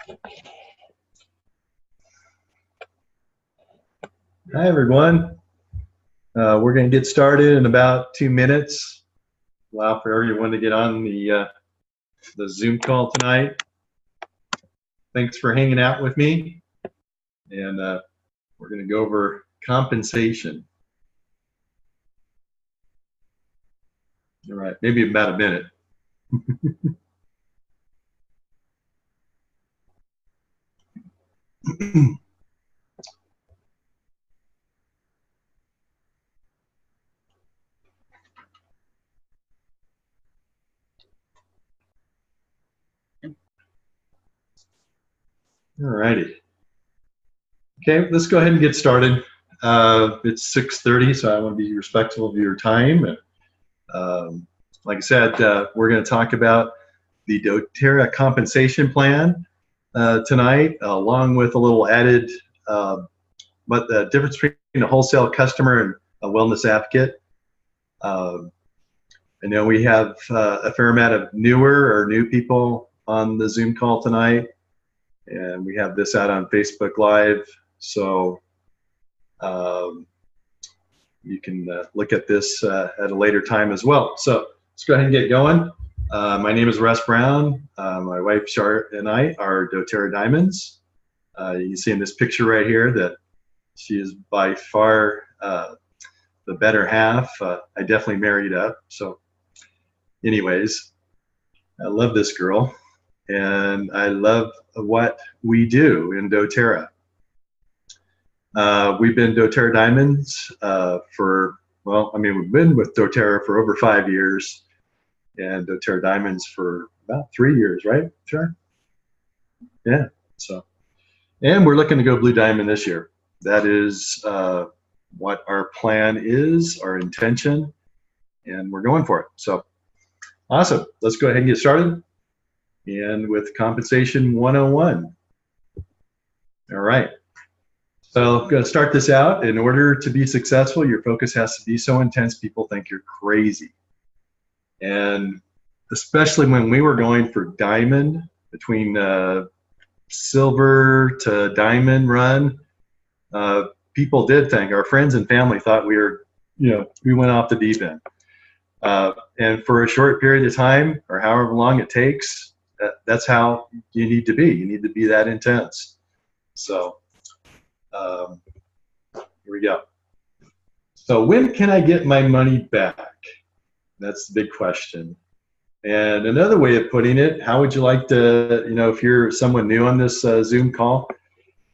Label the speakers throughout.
Speaker 1: Hi, everyone. We're going to get started in about 2 minutes. Allow for everyone to get on the Zoom call tonight. Thanks for hanging out with me. And we're going to go over compensation. All right, maybe about a minute. All righty. Okay, let's go ahead and get started. It's 6:30, so I want to be respectful of your time. Like I said, we're going to talk about the doTERRA compensation plan tonight, along with a little added, but the difference between a wholesale customer and a wellness advocate. I know we have a fair amount of new people on the Zoom call tonight, and we have this out on Facebook Live, so you can look at this at a later time as well. So let's go ahead and get going. My name is Russ Brown. My wife Charlotte and I are doTERRA Diamonds. You can see in this picture right here that she is by far the better half. I definitely married up. So anyways, I love this girl, and I love what we do in doTERRA. We've been doTERRA Diamonds we've been with doTERRA for over 5 years, and doTERRA Diamonds for about 3 years, right? Sure. Yeah. So, and we're looking to go Blue Diamond this year. That is what our plan is, our intention, and we're going for it. So, awesome. Let's go ahead and get started. And with compensation 101. All right. So I'm going to start this out. In order to be successful, your focus has to be so intense people think you're crazy. And especially when we were going for diamond, between silver to diamond run, people did think, our friends and family thought we went off the deep end. And for a short period of time, or however long it takes, that's how you need to be. You need to be that intense. So here we go. So when can I get my money back? That's the big question. And another way of putting it, how would you like to, if you're someone new on this Zoom call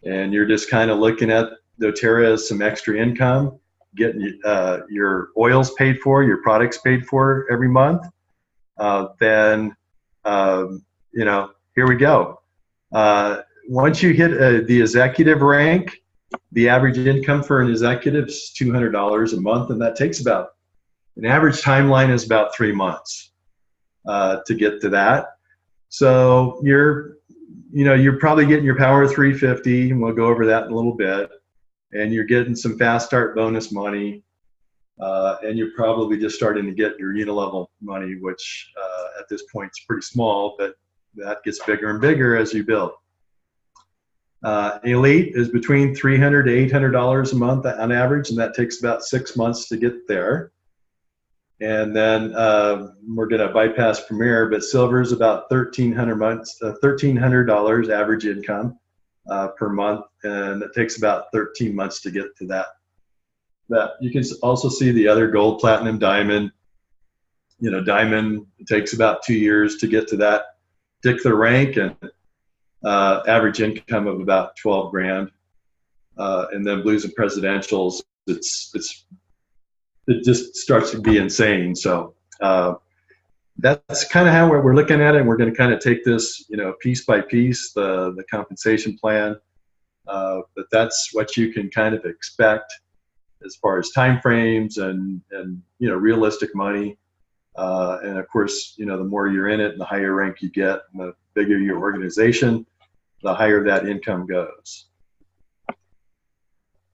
Speaker 1: and you're just kind of looking at doTERRA as some extra income, getting your oils paid for, your products paid for every month, then, here we go. Once you hit the executive rank, the average income for an executive is $200 a month, and that takes about, an average timeline is about 3 months to get to that. So you're probably getting your Power 350, and we'll go over that in a little bit, and you're getting some fast start bonus money, and you're probably just starting to get your unilevel money, which at this point is pretty small, but that gets bigger and bigger as you build. Elite is between $300 to $800 a month on average, and that takes about 6 months to get there. And then we're going to bypass Premier, but silver is about $1,300 average income per month, and it takes about 13 months to get to that. You can also see the other gold, platinum, diamond. Diamond, it takes about 2 years to get to that particular rank, and average income of about 12 grand. And then blues and presidentials, it just starts to be insane. So that's kind of how we're looking at it. And we're going to kind of take this, piece by piece, the compensation plan. But that's what you can kind of expect as far as timeframes and realistic money. And of course, the more you're in it and the higher rank you get, and the bigger your organization, the higher that income goes.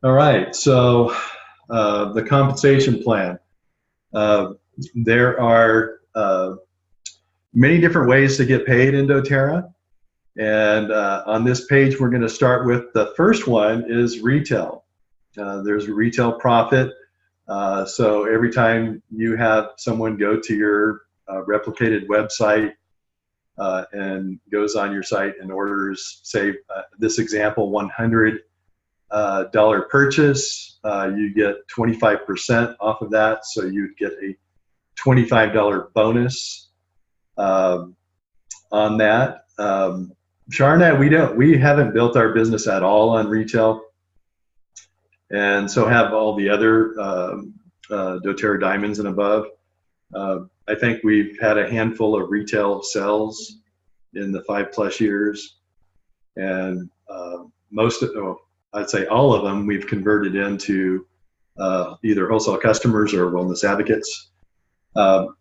Speaker 1: All right, so the compensation plan. There are many different ways to get paid in doTERRA, And on this page, we're going to start with the first one is retail. There's a retail profit. So every time you have someone go to your replicated website and goes on your site and orders, say, this example, $100 purchase, you get 25% off of that. So you'd get a $25 bonus on that. Sharna, we haven't built our business at all on retail, and so have all the other doTERRA diamonds and above. I think we've had a handful of retail sales in the 5+ years, and I'd say all of them we've converted into either wholesale customers or wellness advocates.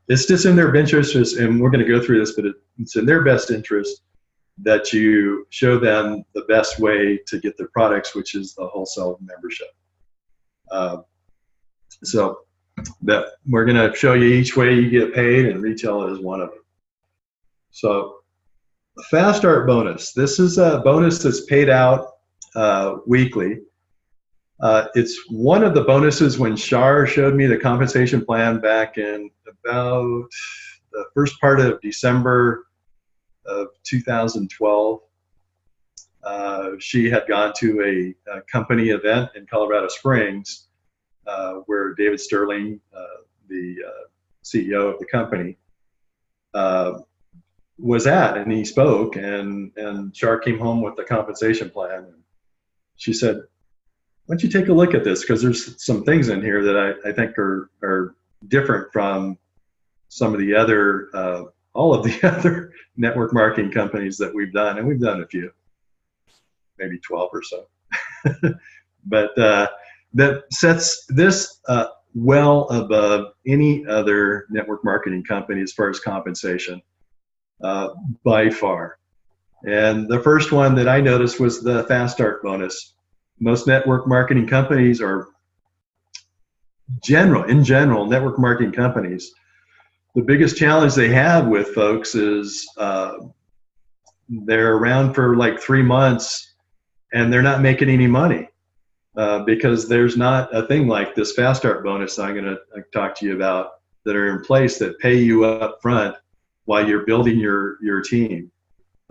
Speaker 1: It's just in their best interest, and we're going to go through this, but it's in their best interest that you show them the best way to get their products, which is the wholesale membership. So that we're going to show you each way you get paid, and retail is one of them. So Fast Start bonus. This is a bonus that's paid out weekly. It's one of the bonuses when Shar showed me the compensation plan back in about the first part of December of 2012. She had gone to a company event in Colorado Springs where David Sterling, the CEO of the company, was at, and he spoke, and Shar came home with the compensation plan. And she said, why don't you take a look at this, because there's some things in here that I think are different from some of the other, all of the other network marketing companies that we've done, and we've done a few, maybe 12 or so. But that sets this well above any other network marketing company as far as compensation, by far. And the first one that I noticed was the Fast Start bonus. Most network marketing companies are in general, network marketing companies, the biggest challenge they have with folks is they're around for like 3 months and they're not making any money because there's not a thing like this Fast Start bonus I'm going to talk to you about that are in place that pay you up front while you're building your team.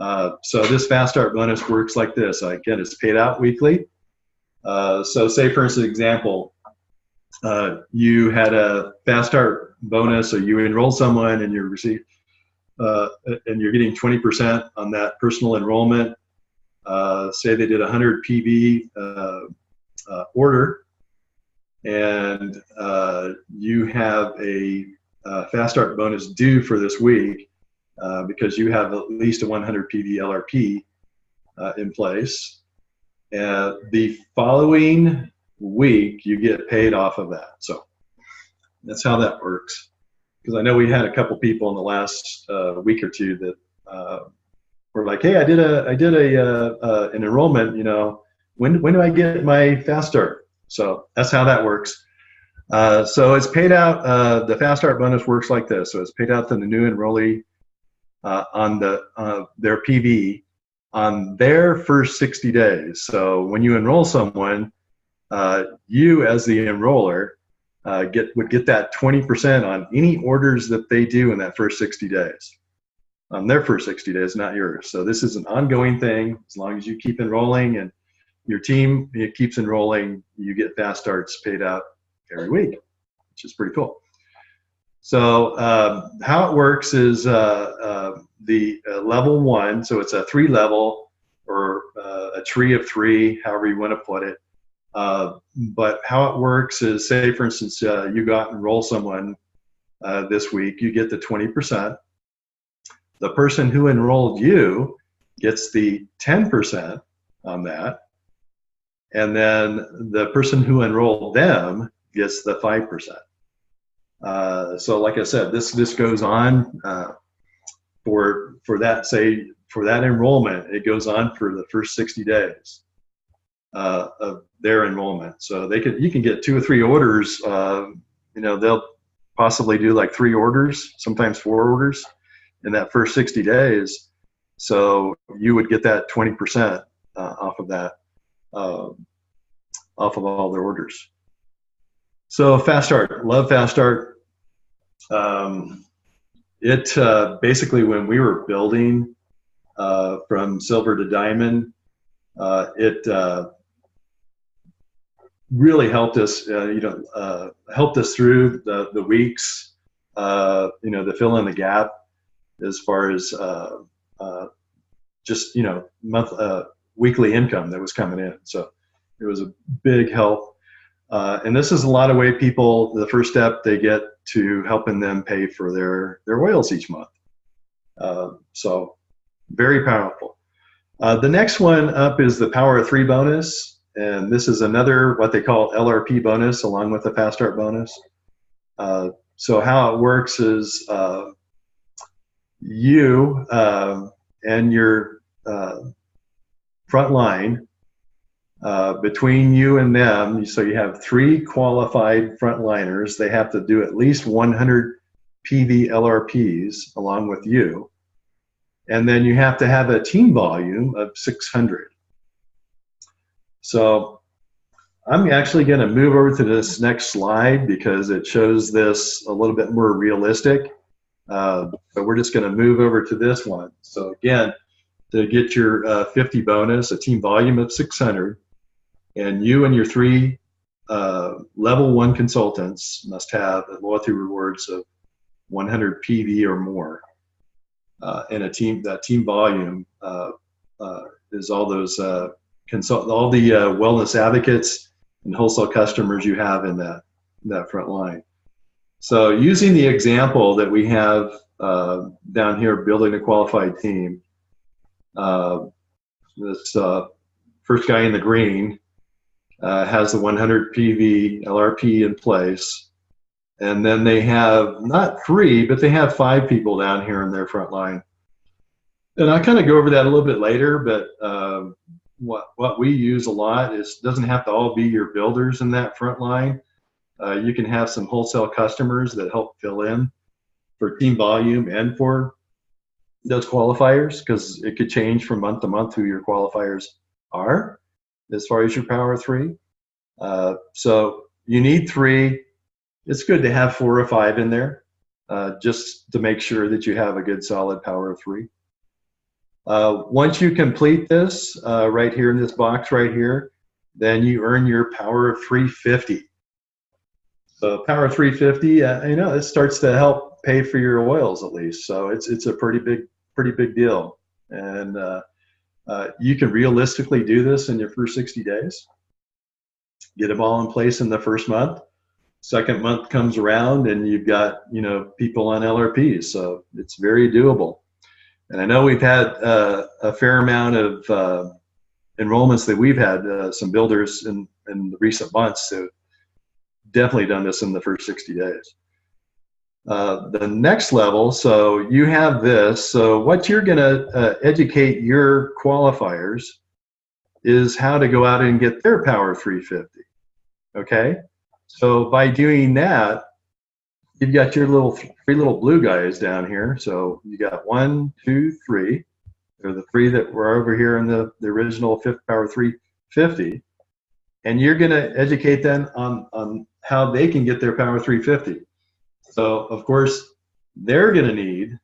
Speaker 1: So this Fast Start bonus works like this. Again, it's paid out weekly. So say, for instance, example, you had a Fast Start bonus, so you enroll someone and you receive, and you're getting 20% on that personal enrollment. Say they did 100 PV order, and you have a Fast Start bonus due for this week because you have at least a 100 PV LRP in place. The following week, you get paid off of that. So that's how that works. Because I know we had a couple people in the last week or two that were like, "Hey, I did an enrollment. You know, when do I get my Fast Start?" So that's how that works. So it's paid out. The Fast Start bonus works like this. So it's paid out to the new enrollee on their PV on their first 60 days. So when you enroll someone, you as the enroller would get that 20% on any orders that they do in that first 60 days. On their first 60 days, not yours. So this is an ongoing thing. As long as you keep enrolling and your team keeps enrolling, you get Fast Starts paid out every week, which is pretty cool. So how it works is the level 1, so it's a 3-level or a tree of 3, however you want to put it. But how it works is, say, for instance, you go out and enroll someone this week, you get the 20%. The person who enrolled you gets the 10% on that. And then the person who enrolled them gets the 5%. So like I said, this goes on for that, say, for that enrollment, it goes on for the first 60 days of their enrollment. So you can get 2 or 3 orders. They'll possibly do like 3 orders, sometimes 4 orders in that first 60 days. So you would get that 20% off of that, off of all their orders. So Fast Start, love Fast Start. It basically, when we were building from silver to diamond, it really helped us, helped us through the weeks, to fill in the gap as far as just weekly income that was coming in. So it was a big help. And this is a lot of way people, the first step they get to helping them pay for their oils each month. So very powerful. The next one up is the Power of 3 bonus. And this is another, what they call LRP bonus, along with the Fast Start bonus. So how it works is you and your front line, between you and them, so you have 3 qualified frontliners. They have to do at least 100 PV LRPs along with you. And then you have to have a team volume of 600. So I'm actually going to move over to this next slide because it shows this a little bit more realistic. So we're just going to move over to this one. So again, to get your 50 bonus, a team volume of 600, and you and your 3 level 1 consultants must have a loyalty rewards of 100 PV or more. And that team volume is all those all the wellness advocates and wholesale customers you have in that front line. So using the example that we have down here, building a qualified team, this first guy in the green has the 100 PV LRP in place. And then they have not 3, but they have 5 people down here in their front line. And I'll kind of go over that a little bit later, but what we use a lot is, doesn't have to all be your builders in that front line. You can have some wholesale customers that help fill in for team volume and for those qualifiers, because it could change from month to month who your qualifiers are as far as your Power of 3. So you need 3. It's good to have 4 or 5 in there, just to make sure that you have a good solid Power of 3. Once you complete this right here in this box right here, then you earn your Power of 350. So Power of 350, it starts to help pay for your oils at least. So it's a pretty big deal, and you can realistically do this in your first 60 days. Get them all in place in the first month. Second month comes around and you've got people on LRPs, so it's very doable. And I know we've had a fair amount of enrollments that we've had, some builders in the recent months who definitely done this in the first 60 days. The next level, so you have this. So what you're going to educate your qualifiers is how to go out and get their Power 350. Okay? So by doing that, you've got your 3 little blue guys down here. So you got 1, 2, 3. They're the 3 that were over here in the original Power 350. And you're going to educate them on how they can get their Power 350. So of course, they're going to need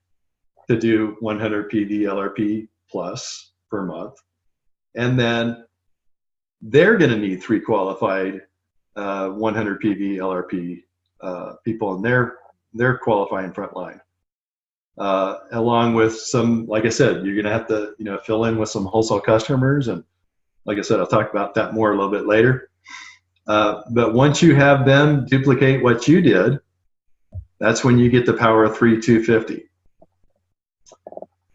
Speaker 1: to do 100 PV LRP plus per month. And then they're going to need 3 qualified 100 PV LRP people in their qualifying front line, along with some, like I said, you're going to have to fill in with some wholesale customers, and like I said, I'll talk about that more a little bit later. But once you have them duplicate what you did, that's when you get the Power of 250.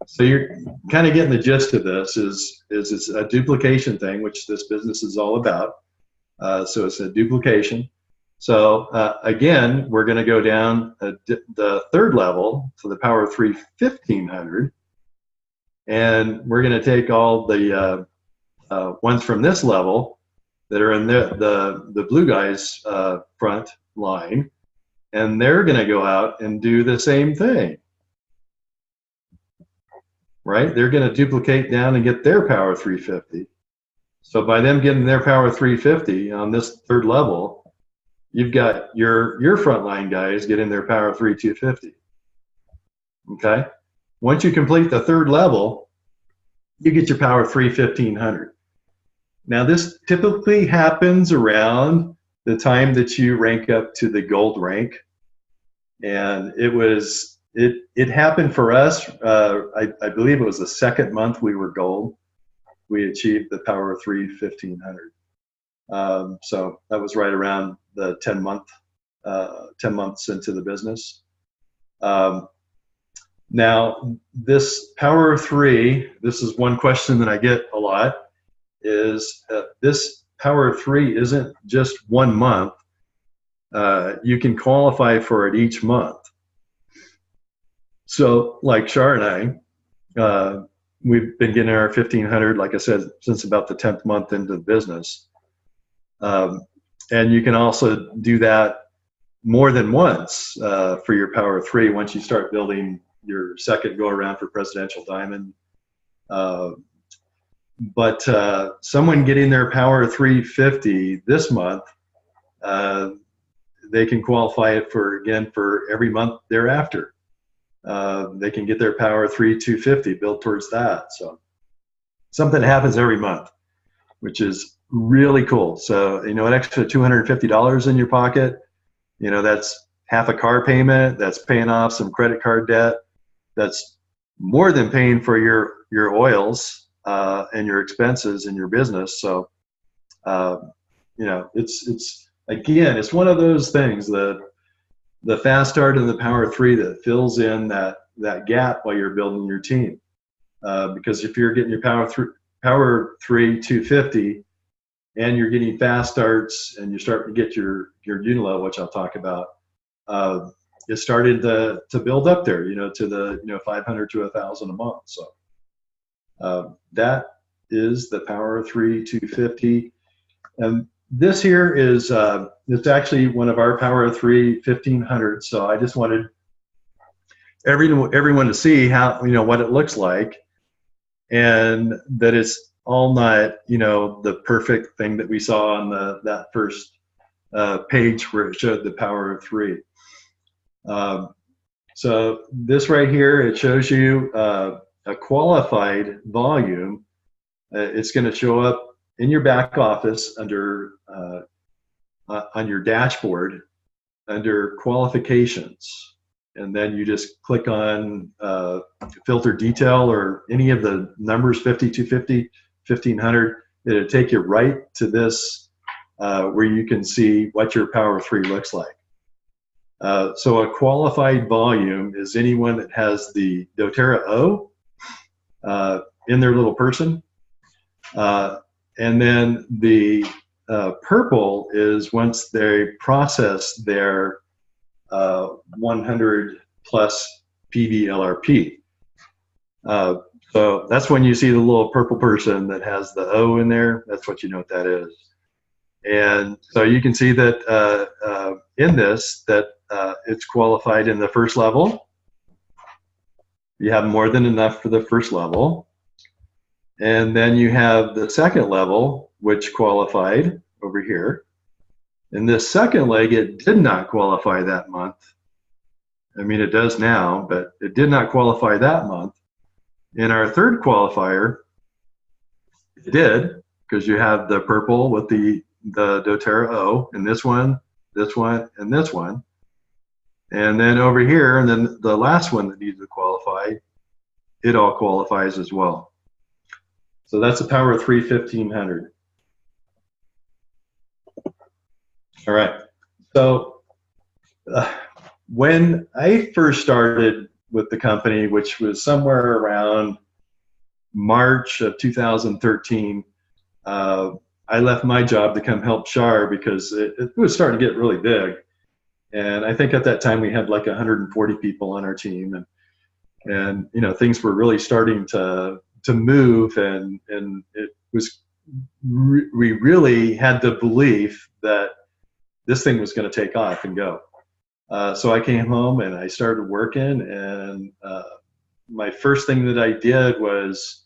Speaker 1: So you're kind of getting the gist of this. Is it's a duplication thing, which this business is all about. So it's a duplication. So again, we're going to go down the third level to the Power of 1500, and we're going to take all the ones from this level that are in the blue guys front line, and they're going to go out and do the same thing. right? They're going to duplicate down and get their power 350. So by them getting their power 350 on this third level, you've got your frontline guys getting their power 250. Okay. Once you complete the third level, you get your power 1500. Now this typically happens around the time that you rank up to the gold rank. And it happened for us. I believe it was the second month we were gold. We achieved the power 1500. So that was right around the 10 months into the business. Now this power 3, this is one question that I get a lot, is this power 3 isn't just 1 month. You can qualify for it each month. So like Shar and I, we've been getting our 1500, like I said, since about the 10th month into the business. And you can also do that more than once for your power 3 once you start building your second go around for Presidential Diamond. But someone getting their power 350 this month, they can qualify it for every month thereafter. They can get their power 250 built towards that. So something happens every month, which is really cool. So, an extra $250 in your pocket, that's half a car payment, that's paying off some credit card debt, that's more than paying for your oils and your expenses in your business. So, it's one of those things that the fast start and the power 3 that fills in that gap while you're building your team. Because if you're getting your power 3 250 and you're getting fast starts and you're starting to get your Unilo, which I'll talk about, it's started to build up there, to the 500 to 1,000 a month. So that is the power 3 250. And this here is it's actually one of our power 3 1500. So I just wanted everyone to see how what it looks like, and that it's all not the perfect thing that we saw on that first page where it showed the power 3. So this right here, it shows you a qualified volume. It's going to show up in your back office under on your dashboard under qualifications, and then you just click on filter detail or any of the numbers 50, 250, 1500. It'll take you right to this where you can see what your power 3 looks like. So a qualified volume is anyone that has the doTERRA O in their little person. And then the purple is once they process their 100 plus PV LRP. So that's when you see the little purple person that has the O in there. That's what you know what that is. And so you can see that in this, that it's qualified in the first level. You have more than enough for the first level. And then you have the second level, which qualified over here. In this second leg, it did not qualify that month. I mean, it does now, but it did not qualify that month. In our third qualifier, it did, because you have the purple with the doTERRA O, and this one, and this one. And then over here, and then the last one that needs to qualify, it all qualifies as well. So that's a power 3 1500. All right. So when I first started with the company, which was somewhere around March of 2013, I left my job to come help Shar because it was starting to get really big. And I think at that time we had like 140 people on our team, and things were really starting to move, and it was we really had the belief that this thing was going to take off and go. So I came home and I started working, and my first thing that I did was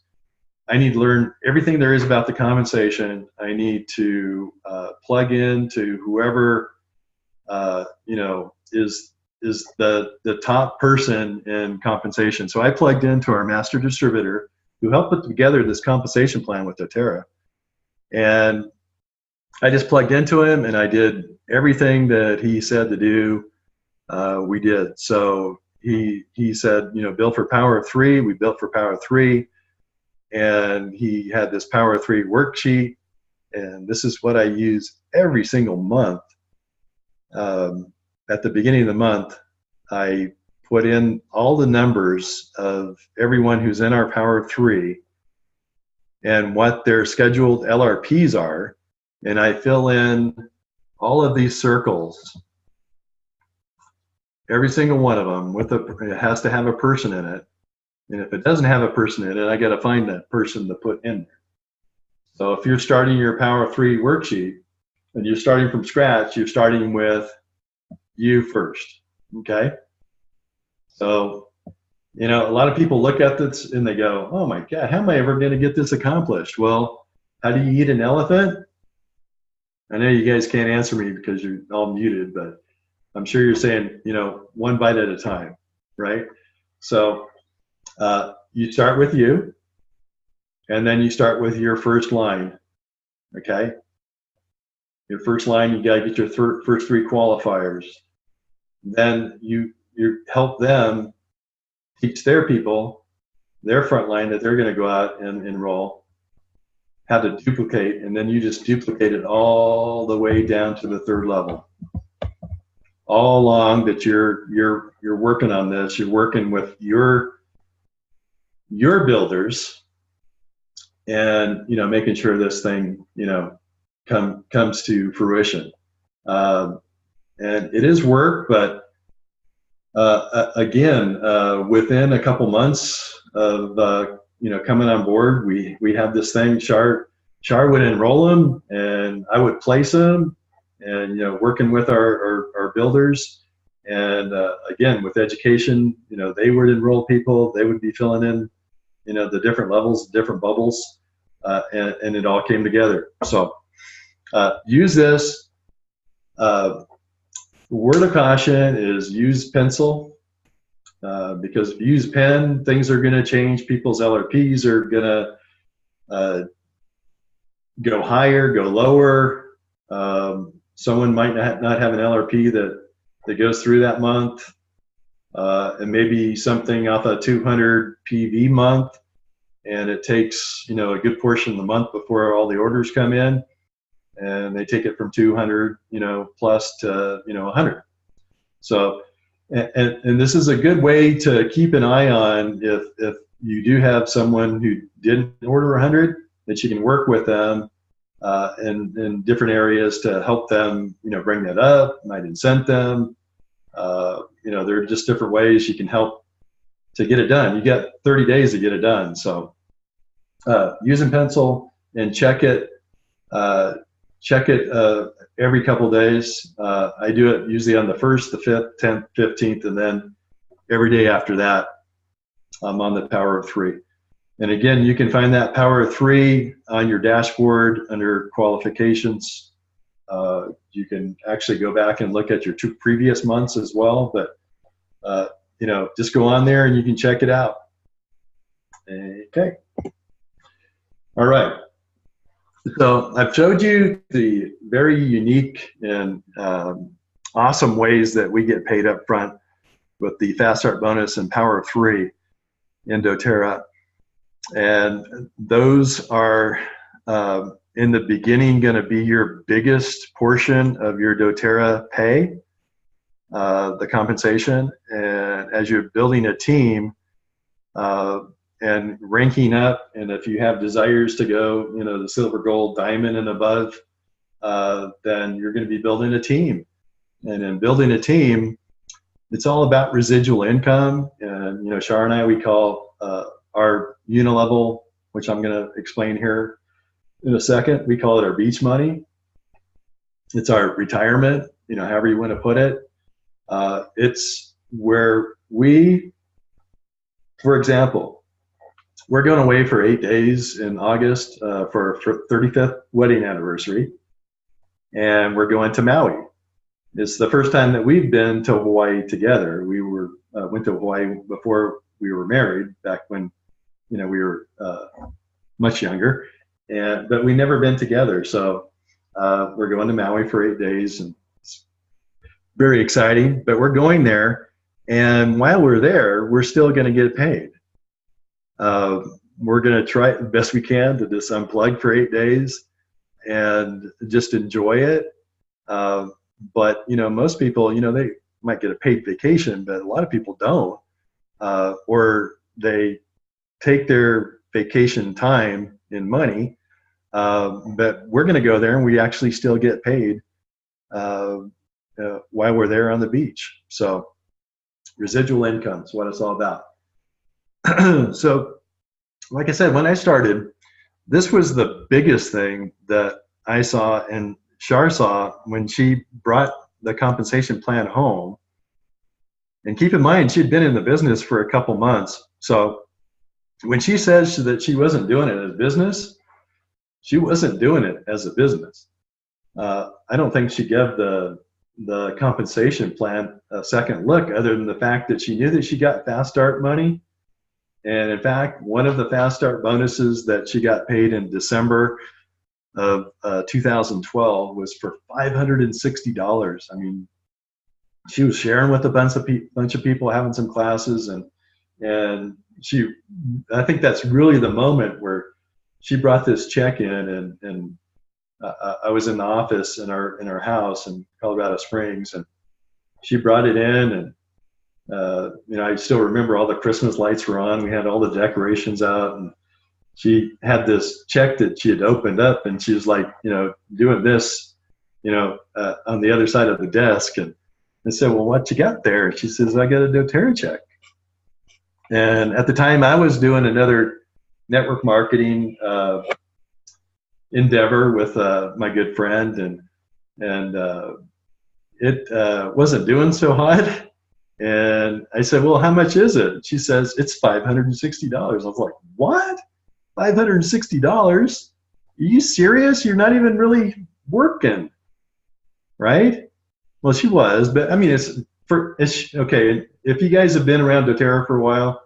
Speaker 1: I need to learn everything there is about the compensation. I need to plug in to whoever is the top person in compensation. So I plugged into our master distributor who helped put together this compensation plan with doTERRA. And I just plugged into him and I did everything that he said to do. We did. So he said, build for power of 3. We built for power of 3. And he had this power of 3 worksheet. And this is what I use every single month. At the beginning of the month, I put in all the numbers of everyone who's in our power of 3 and what their scheduled LRPs are. And I fill in all of these circles, every single one of them it has to have a person in it. And if it doesn't have a person in it, I got to find that person to put in there. So if you're starting your power of 3 worksheet and you're starting from scratch, you're starting with you first. Okay. So, a lot of people look at this and they go, oh my God, how am I ever going to get this accomplished? Well, how do you eat an elephant? I know you guys can't answer me because you're all muted, but I'm sure you're saying, one bite at a time, right? So you start with you, and then you start with your first line, okay? Your first line, you got to get your first 3 qualifiers. Then you help them teach their people, their front line that they're going to go out and enroll, how to duplicate, and then you just duplicate it all the way down to the 3rd level. All along that you're working on this, you're working with your builders, and making sure this thing comes to fruition. And it is work, but again, within a couple months of coming on board, we had this thing. Char would enroll them, and I would place them, and working with our builders, and again with education, they would enroll people. They would be filling in, the different levels, different bubbles, and it all came together. So use this. Word of caution is use pencil, because if you use pen, things are going to change. People's LRPs are going to go higher, go lower. Someone might not have an LRP that goes through that month, and maybe something off a 200 PV month, and it takes a good portion of the month before all the orders come in. And they take it from 200, plus to, 100. So, and this is a good way to keep an eye on if you do have someone who didn't order 100, that you can work with them in different areas to help them, bring that up, might incent them. There are just different ways you can help to get it done. You got 30 days to get it done. So using pencil and check it. Every couple of days. I do it usually on the 1st, the 5th, 10th, 15th, and then every day after that, I'm on the power of 3. And again, you can find that power of 3 on your dashboard under qualifications. You can actually go back and look at your 2 previous months as well, but just go on there and you can check it out. Okay. All right. So I've showed you the very unique and awesome ways that we get paid up front with the Fast Start bonus and Power of 3 in doTERRA. And those are in the beginning going to be your biggest portion of your doTERRA pay, the compensation. And as you're building a team, and ranking up, and if you have desires to go, the silver, gold, diamond, and above, then you're going to be building a team. And in building a team, it's all about residual income. And Shar and I, we call our unilevel, which I'm going to explain here in a second. We call it our beach money. It's our retirement, however you want to put it. It's where we For example, we're going away for 8 days in August for our 35th wedding anniversary, and we're going to Maui. It's the first time that we've been to Hawaii together. We went to Hawaii before we were married, back when we were much younger, but we never been together. So we're going to Maui for 8 days, and it's very exciting. But we're going there, and while we're there, we're still going to get paid. We're going to try the best we can to just unplug for 8 days and just enjoy it. But most people, they might get a paid vacation, but a lot of people don't, or they take their vacation time in money. But we're going to go there, and we actually still get paid while we're there on the beach. So residual income is what it's all about. So, like I said, when I started, this was the biggest thing that I saw and Shar saw when she brought the compensation plan home. And keep in mind, she'd been in the business for a couple months. So when she says that she wasn't doing it as business, she wasn't doing it as a business. I don't think she gave the compensation plan a second look, other than the fact that she knew that she got fast start money. And in fact, one of the fast start bonuses that she got paid in December of 2012 was for $560. I mean, she was sharing with a bunch of people, having some classes, and I think that's really the moment where she brought this check in, and I was in the office in our house in Colorado Springs, and she brought it in, and I still remember all the Christmas lights were on. We had all the decorations out, and she had this check that she had opened up, and she was like, doing this, on the other side of the desk. And I said, well, what you got there? She says, I got a doTERRA check. And at the time, I was doing another network marketing endeavor with my good friend, and it wasn't doing so hot. And I said, well, how much is it? She says, it's $560. I was like, what? $560? Are you serious? You're not even really working, right? Well, she was, but I mean, it's okay. If you guys have been around doTERRA for a while,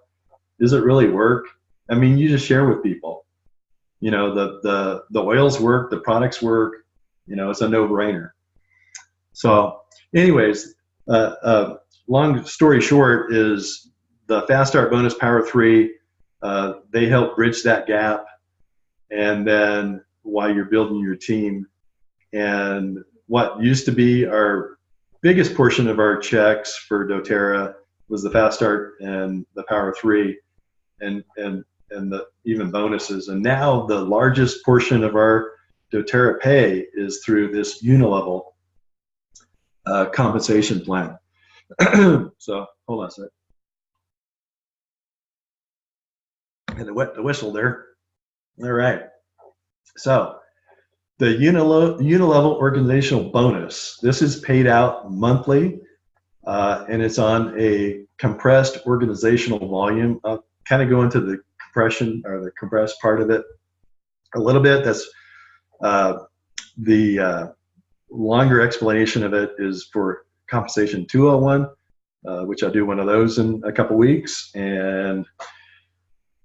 Speaker 1: does it really work? I mean, you just share with people. The oils work, the products work. It's a no-brainer. So, anyways, long story short is the Fast Start Bonus Power 3. They help bridge that gap, and then while you're building your team, and what used to be our biggest portion of our checks for doTERRA was the Fast Start and the Power 3, and the even bonuses. And now the largest portion of our doTERRA pay is through this unilevel compensation plan. So hold on a sec. And the whistle there. All right. So the unilevel organizational bonus, this is paid out monthly, and it's on a compressed organizational volume. I'll kind of go into the compression or the compressed part of it a little bit. That's the longer explanation of it is for compensation 201, which I'll do one of those in a couple weeks. And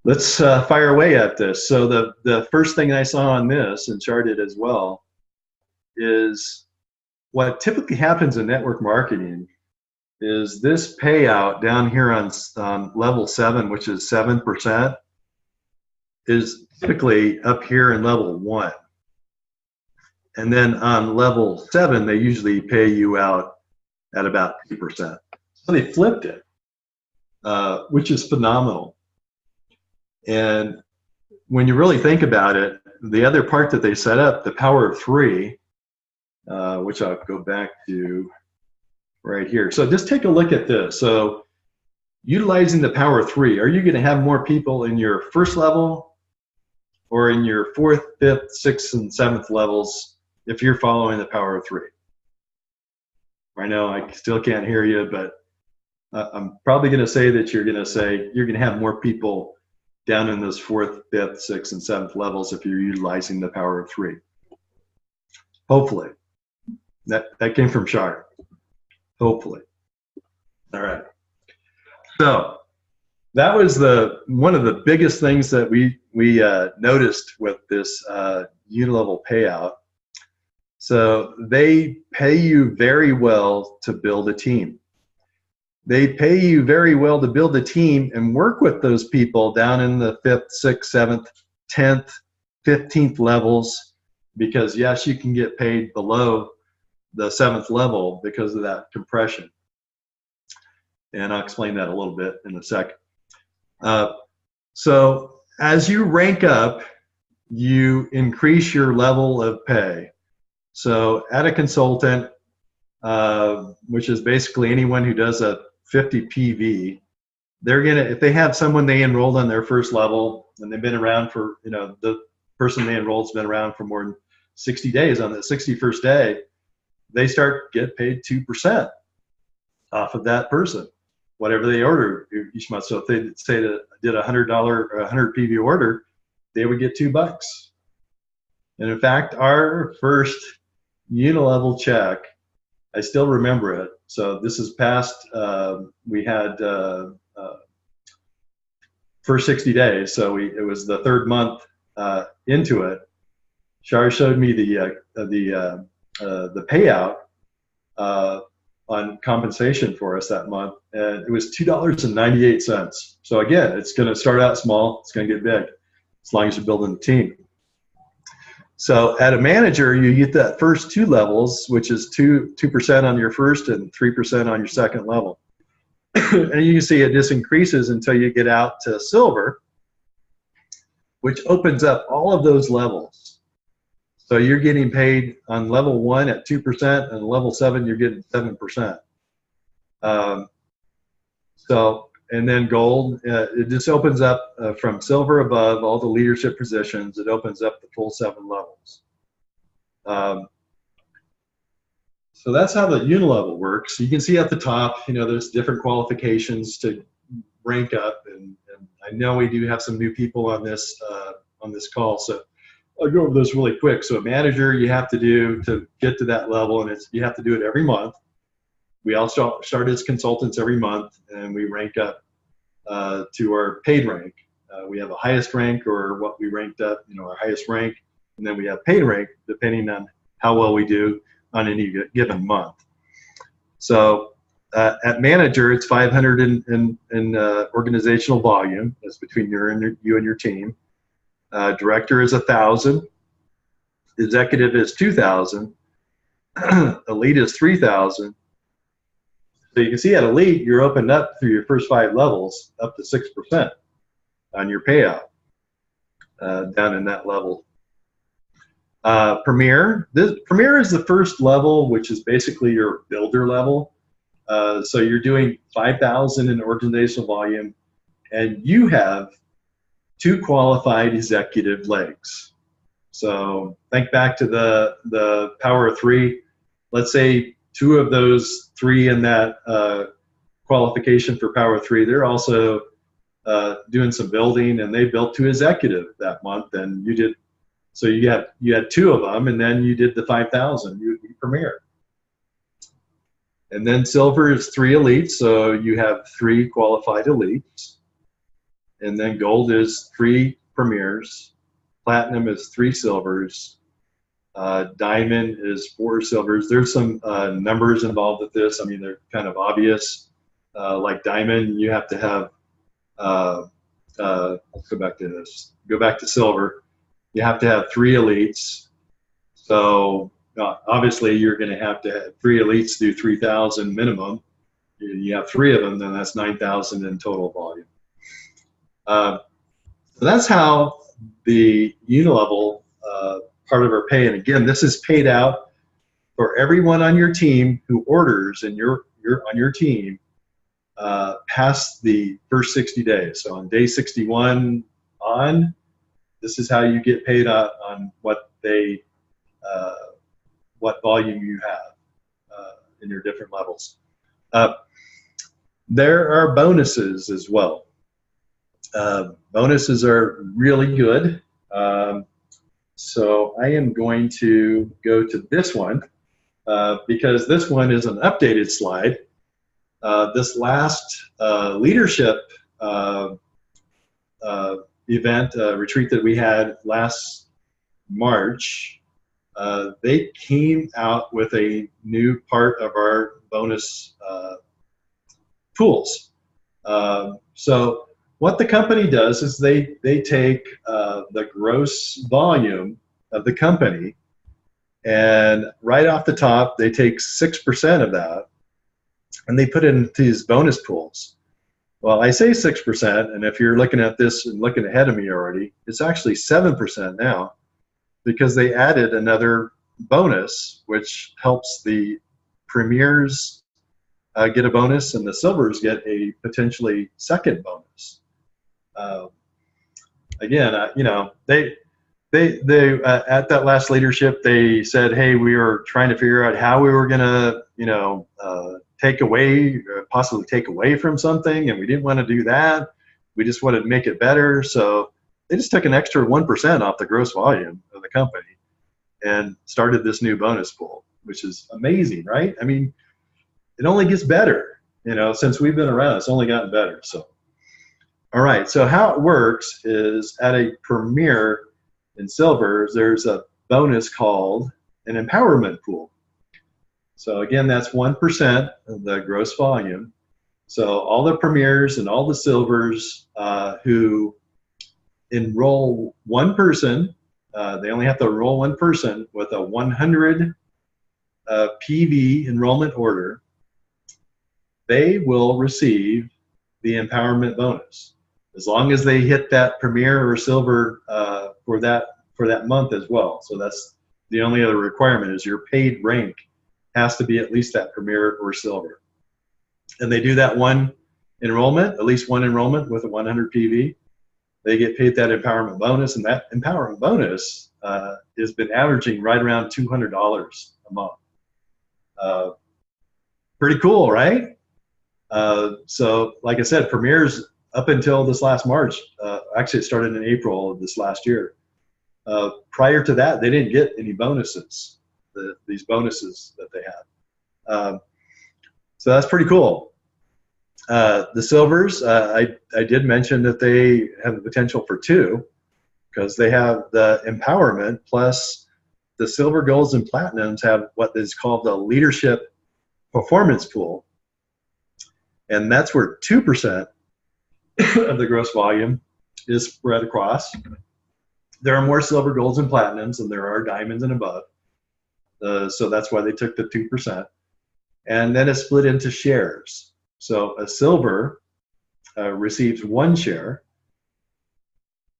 Speaker 1: let's fire away at this. So the first thing I saw on this, and charted as well, is what typically happens in network marketing is this payout down here on level 7, which is 7%, is typically up here in level 1. And then on level 7, they usually pay you out at about 2%. So they flipped it, which is phenomenal. And when you really think about it, the other part that they set up, the Power of 3, which I'll go back to right here. So just take a look at this. So utilizing the Power of 3, are you going to have more people in your first level or in your 4th, 5th, 6th, and 7th levels if you're following the Power of 3? I know I still can't hear you, but I'm probably going to say that you're going to have more people down in those 4th, 5th, 6th, and 7th levels if you're utilizing the power of 3. Hopefully. That came from Shar. Hopefully. All right. So that was one of the biggest things that we noticed with this unilevel payout. So they pay you very well to build a team. They pay you very well to build a team and work with those people down in the 5th, 6th, 7th, 10th, 15th levels, because yes, you can get paid below the 7th level because of that compression. And I'll explain that a little bit in a second. So as you rank up, you increase your level of pay. So at a consultant, which is basically anyone who does a 50 PV, they're gonna, if they have someone they enrolled on their first level and they've been around for, the person they enrolled's been around for more than 60 days, on the 61st day, they start get paid 2% off of that person, whatever they order each month. So if they say that did a $100 or 100 PV order, they would get $2. And in fact, our first unilevel check, I still remember it. So this is past, we had first 60 days. So it was the 3rd month into it. Shar showed me the payout on compensation for us that month, and it was $2.98. So again, it's going to start out small, it's going to get big as long as you're building the team. So at a manager, you get that first 2 levels, which is 2% on your first and 3% on your second level. And you can see it just increases until you get out to silver, which opens up all of those levels. So you're getting paid on level 1 at 2%, and level 7 you're getting 7%. And then gold, it just opens up from silver above, all the leadership positions. It opens up the full 7 levels. So that's how the unilevel works. You can see at the top, there's different qualifications to rank up, and I know we do have some new people on this call, so I'll go over those really quick. So a manager, you have to do to get to that level, and you have to do it every month. We all start as consultants every month, and we rank up to our paid rank. We have a highest rank, or what we ranked up, our highest rank, and then we have paid rank depending on how well we do on any given month. So at manager, it's 500 in organizational volume. That's between you and your team. Director is 1,000. Executive is 2,000. Elite is 3,000. So you can see at Elite, you're opened up through your first 5 levels up to 6% on your payout down in that level. Premier is the first level, which is basically your builder level. So you're doing 5,000 in organizational volume, and you have 2 qualified executive legs. So think back to the power of 3. Let's say 2 of those 3 in that qualification for power 3, they're also doing some building, and they built to executive that month, and you did. So you had 2 of them, and then you did the 5,000. You premier. And then silver is 3 elites, so you have 3 qualified elites. And then gold is 3 premiers. Platinum is 3 silvers. Diamond is 4 silvers. There's some numbers involved with this. I mean, they're kind of obvious. Like diamond, you have to have, let's go back to this. Go back to silver. You have to have 3 elites. So obviously you're going to have 3 elites do 3,000 minimum. You have 3 of them, then that's 9,000 in total volume. So that's how the unilevel part of our pay, and again, this is paid out for everyone on your team who orders, and you're on your team past the first 60 days. So on day 61 on, this is how you get paid out on what volume you have in your different levels. there are bonuses as well. Bonuses are really good. So I am going to go to this one because this one is an updated slide. This last leadership event, retreat that we had last March, they came out with a new part of our bonus pools. So what the company does is they take the gross volume of the company, and right off the top, they take 6% of that, and they put it into these bonus pools. Well, I say 6%, and if you're looking at this and looking ahead of me already, it's actually 7% now, because they added another bonus, which helps the premiers get a bonus, and the silvers get a potentially second bonus. Again, you know, they at that last leadership, they said, hey, we were trying to figure out how we were going to, you know, possibly take away from something, and we didn't want to do that. We just wanted to make it better. So they just took an extra 1% off the gross volume of the company and started this new bonus pool, which is amazing, right? I mean, it only gets better, you know, since we've been around, it's only gotten better. So, all right, so how it works is at a premier in silvers, there's a bonus called an empowerment pool. So again, that's 1% of the gross volume. So all the premiers and all the silvers who enroll one person, they only have to enroll one person with a 100 PV enrollment order, they will receive the empowerment bonus, as long as they hit that premier or silver for that month as well. So that's the only other requirement, is your paid rank has to be at least that premier or silver. And they do that one enrollment, at least one enrollment with a 100 PV. They get paid that empowerment bonus, and that empowerment bonus has been averaging right around $200 a month. Pretty cool, right? So like I said, premiers up until this last March, actually it started in April of this last year. Prior to that, they didn't get any bonuses, these bonuses that they had. So that's pretty cool. The silvers, I did mention that they have the potential for 2, because they have the empowerment plus the silver, golds, and platinums have what is called the leadership performance pool. And that's where 2% of the gross volume is spread across. There are more silver, golds, and platinums than there are diamonds and above. So that's why they took the 2%. And then it's split into shares. So a silver receives 1 share.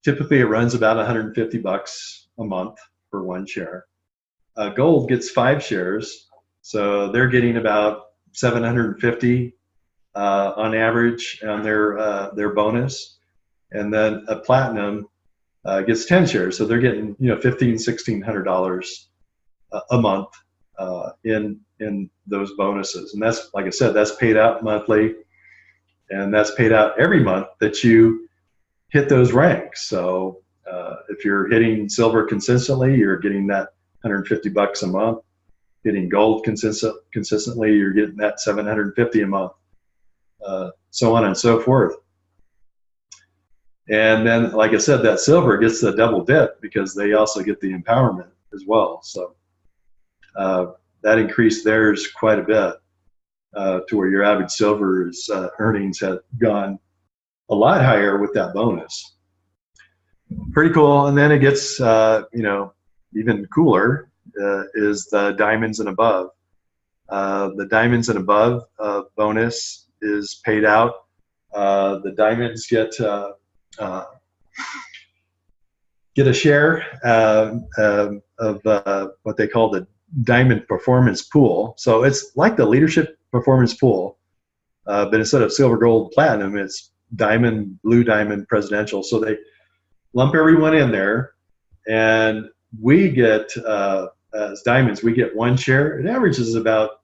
Speaker 1: Typically it runs about $150 a month for 1 share. Gold gets 5 shares. So they're getting about $750 on average on their bonus. And then a platinum gets 10 shares. So they're getting, you know, $1,500, $1,600 a month in those bonuses. And that's, like I said, that's paid out monthly, and that's paid out every month that you hit those ranks. So if you're hitting silver consistently, you're getting that $150 a month. Hitting gold consistently, you're getting that $750 a month. So on and so forth. And then, like I said, that silver gets the double dip because they also get the empowerment as well. So that increased theirs quite a bit to where your average silver's earnings have gone a lot higher with that bonus. Pretty cool. And then it gets, you know, even cooler is the diamonds and above. The diamonds and above bonus is paid out. The diamonds get a share of what they call the diamond performance pool. So it's like the leadership performance pool, but instead of silver, gold, platinum, it's diamond, blue diamond, presidential. So they lump everyone in there, and we get, as diamonds, we get 1 share. It averages about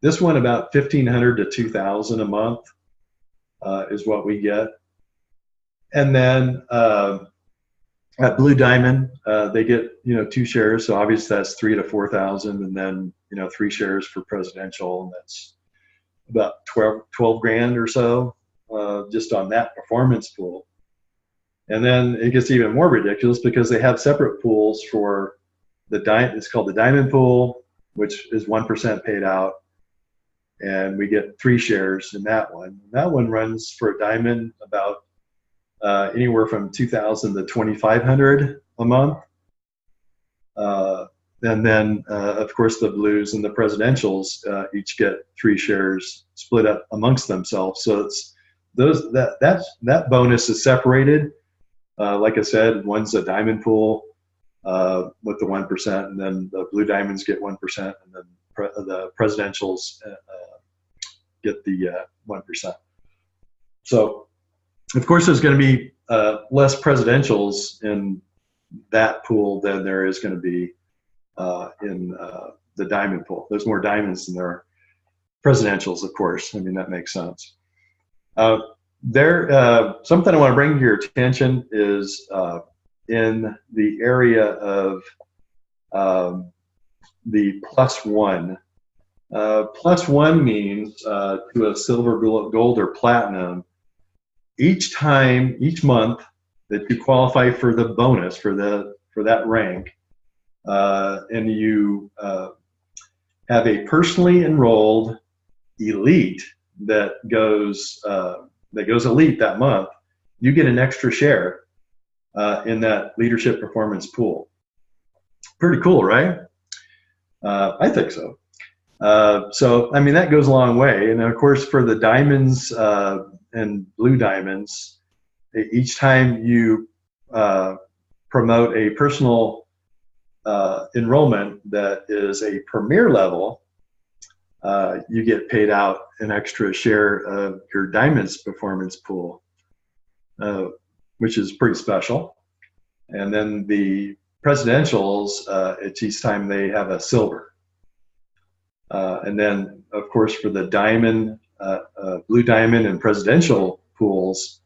Speaker 1: This one about 1,500 to 2,000 a month is what we get. And then at Blue Diamond, they get 2 shares, so obviously that's 3 to 4,000, and then 3 shares for presidential, and that's about 12 grand or so just on that performance pool. And then it gets even more ridiculous because they have separate pools for it's called the Diamond Pool, which is 1% paid out, and we get 3 shares in that one. That one runs for a diamond about anywhere from 2,000 to 2,500 a month. And then, of course, the blues and the presidentials each get 3 shares split up amongst themselves. So it's that bonus is separated. Like I said, one's a diamond pool with the 1%, and then the blue diamonds get 1%, and then the presidentials get the 1%. So, of course, there's going to be less presidentials in that pool than there is going to be in the diamond pool. There's more diamonds than there are presidentials, of course. I mean, that makes sense. Something I want to bring to your attention is in the area of the +1. +1 means to a silver, gold, or platinum. Each month that you qualify for the bonus for that rank, and you have a personally enrolled elite that goes elite that month, you get an extra share in that leadership performance pool. Pretty cool, right? I think so. So, I mean, that goes a long way. And of course, for the diamonds and blue diamonds, each time you promote a personal enrollment that is a premier level, you get paid out an extra share of your diamonds performance pool, which is pretty special. And then the presidentials, it's each time they have a silver. And then, of course, for the diamond, blue diamond, and presidential pools,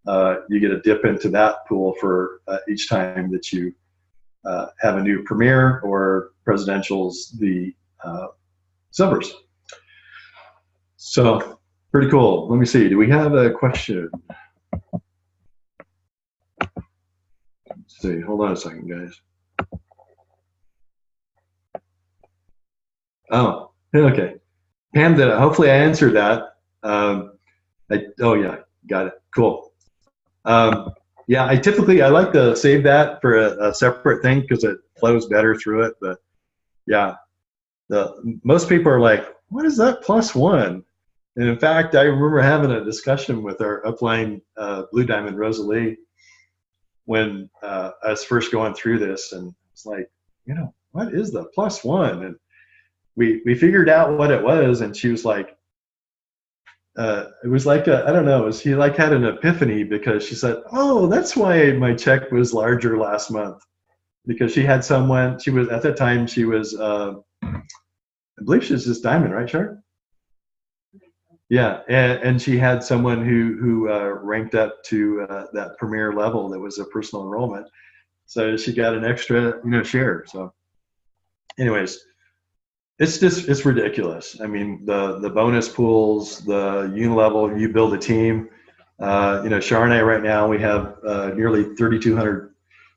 Speaker 1: you get a dip into that pool for each time that you have a new premier, or presidentials, the silvers. So, pretty cool. Let me see. Do we have a question? Let's see. Hold on a second, guys. Oh, okay. Pam did it. Hopefully I answered that. Oh yeah, got it. Cool. Yeah, I like to save that for a separate thing because it flows better through it. But yeah, most people are like, what is that +1? And in fact, I remember having a discussion with our upline Blue Diamond Rosalie when I was first going through this, and it's like, what is the +1? And we figured out what it was, and she was like, it was like I don't know, she like had an epiphany, because she said, oh, that's why my check was larger last month, because she had someone, she was, at that time, she was, I believe she was just diamond, right, Char? Yeah, and she had someone who ranked up to that premier level that was a personal enrollment, so she got an extra share. So anyways, it's ridiculous. I mean, the bonus pools, the unilevel, you build a team. Char and I right now, we have nearly 3,200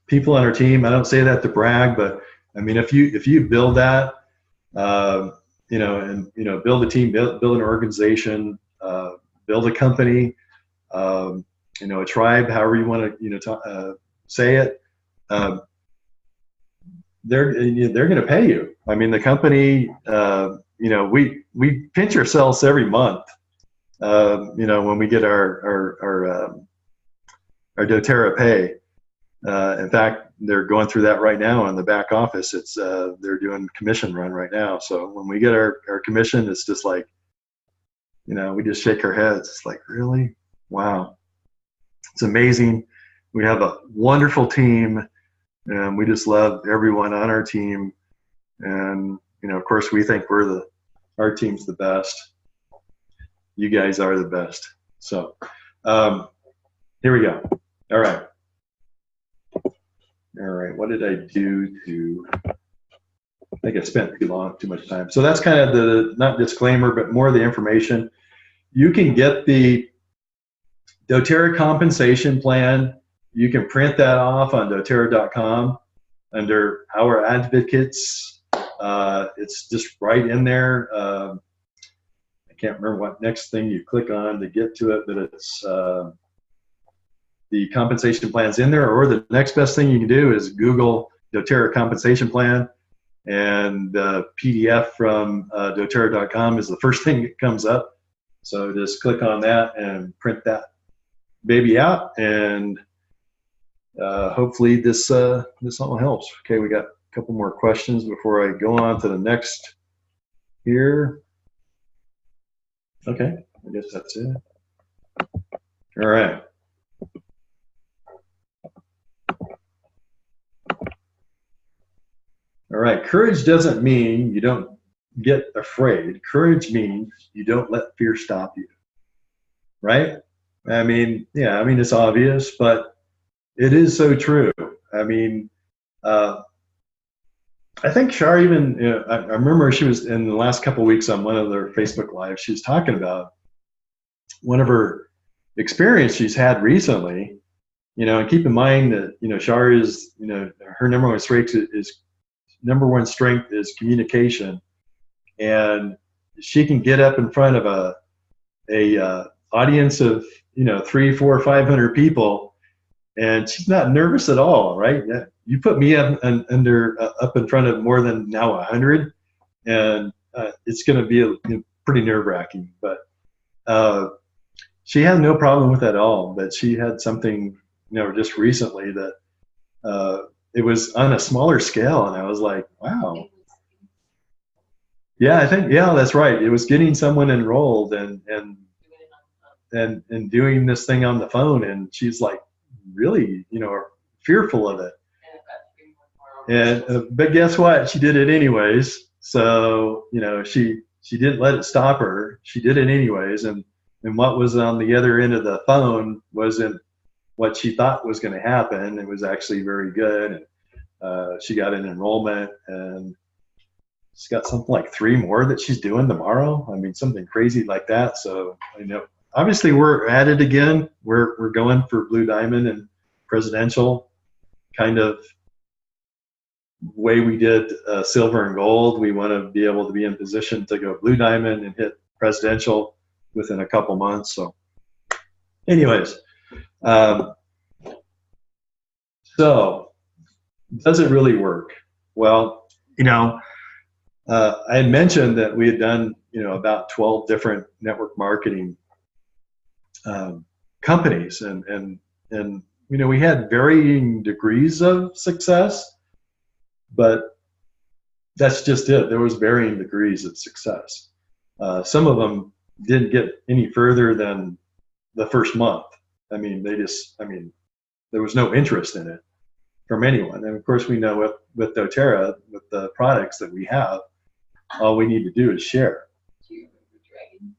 Speaker 1: people on our team. I don't say that to brag, but I mean, if you build that, build a team, build an organization, build a company, a tribe, however you want to say it. They're going to pay you. I mean, the company, we pinch ourselves every month, when we get our doTERRA pay. In fact, they're going through that right now in the back office. It's they're doing commission run right now. So when we get our commission, it's just like, we just shake our heads. It's like, really? Wow. It's amazing. We have a wonderful team, and we just love everyone on our team. And, of course, we think we're Our team's the best. You guys are the best. So here we go. All right. All right. What did I do to? I think I spent too much time. So that's kind of the, not disclaimer, but more the information. You can get the doTERRA compensation plan. You can print that off on doTERRA.com under Our Advocates. It's just right in there. I can't remember what next thing you click on to get to it, but it's the compensation plan's in there. Or the next best thing you can do is Google doTERRA compensation plan, and the PDF from doTERRA.com is the first thing that comes up. So just click on that and print that baby out, and hopefully this all helps. Okay, we got a couple more questions before I go on to the next here. Okay, I guess that's it. All right. All right, courage doesn't mean you don't get afraid. Courage means you don't let fear stop you, right? I mean, yeah, I mean, it's obvious, but it is so true. I mean, I think Shar even, I remember she was in the last couple of weeks on one of their Facebook Lives, she was talking about one of her experience she's had recently, and keep in mind that, Shar is, her number one strength is communication, and she can get up in front of a audience of 300, 400, 500 people, and she's not nervous at all, right? You put me up in front of more than now 100, and it's going to be pretty nerve-wracking. But she had no problem with that at all. But she had something just recently that it was on a smaller scale, and I was like, wow. Yeah, I think, yeah, that's right. It was getting someone enrolled and doing this thing on the phone, and she's like really, fearful of it. And but guess what? She did it anyways. So, she didn't let it stop her. She did it anyways, and what was on the other end of the phone wasn't what she thought was going to happen. It was actually very good. And she got an enrollment, and she's got something like 3 more that she's doing tomorrow. I mean, something crazy like that. So, obviously we're at it again. We're going for Blue Diamond and presidential, kind of way we did silver and gold. We want to be able to be in position to go Blue Diamond and hit presidential within a couple months. So anyways, so does it really work? Well, I had mentioned that we had done, about 12 different network marketing companies, and we had varying degrees of success, but that's just it. There was varying degrees of success. Some of them didn't get any further than the first month. I mean, there was no interest in it from anyone. And of course, we know with doTERRA, with the products that we have, all we need to do is share. Do you remember Dragon?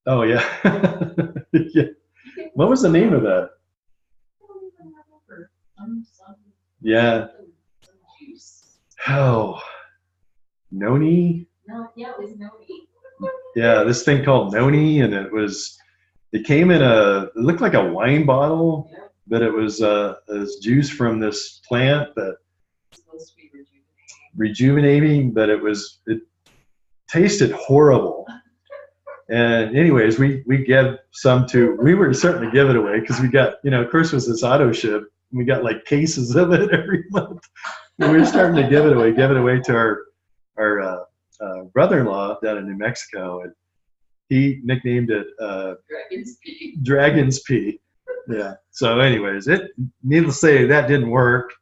Speaker 1: Oh, yeah. Yeah. What was the name of that? Yeah. Oh, Noni?
Speaker 2: No, yeah, it was Noni.
Speaker 1: Yeah, this thing called Noni, and it came in it looked like a wine bottle, yeah. But it was juice from this plant that
Speaker 2: supposed to be
Speaker 1: rejuvenating, but it tasted horrible. And anyways, we gave some we were starting to give it away because we got, of course, it was this auto ship. We got like cases of it every month. And we were starting to give it away to our brother-in-law down in New Mexico, and he nicknamed it Dragon's Pee. Yeah. So anyways, needless to say, that didn't work.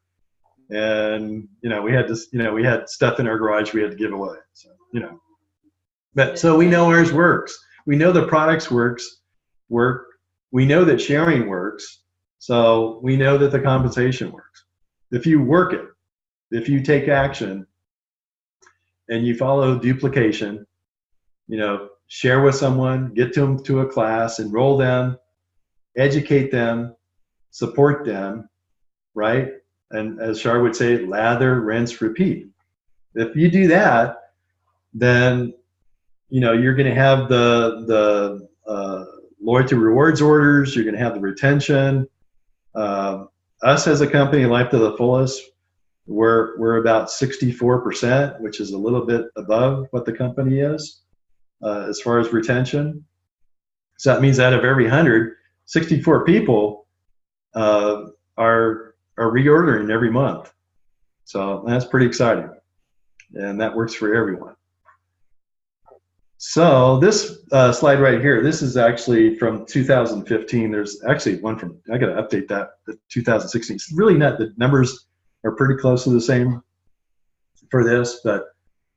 Speaker 1: And, we had stuff in our garage we had to give away. So, but so we know ours works. We know the products work. We know that sharing works. So we know that the compensation works. If you work it, if you take action and you follow duplication share with someone, get them to a class, enroll them, educate them, support them, right? And as Shar would say, lather, rinse, repeat. If you do that, then you're going to have the loyalty rewards orders. You're going to have the retention. Us as a company, Life to the Fullest, we're about 64%, which is a little bit above what the company is as far as retention. So that means out of every 100, 64 people are reordering every month. So that's pretty exciting, and that works for everyone. So this slide right here, this is actually from 2015. There's actually one from, I got to update that, the 2016. It's really not, the numbers are pretty close to the same for this, but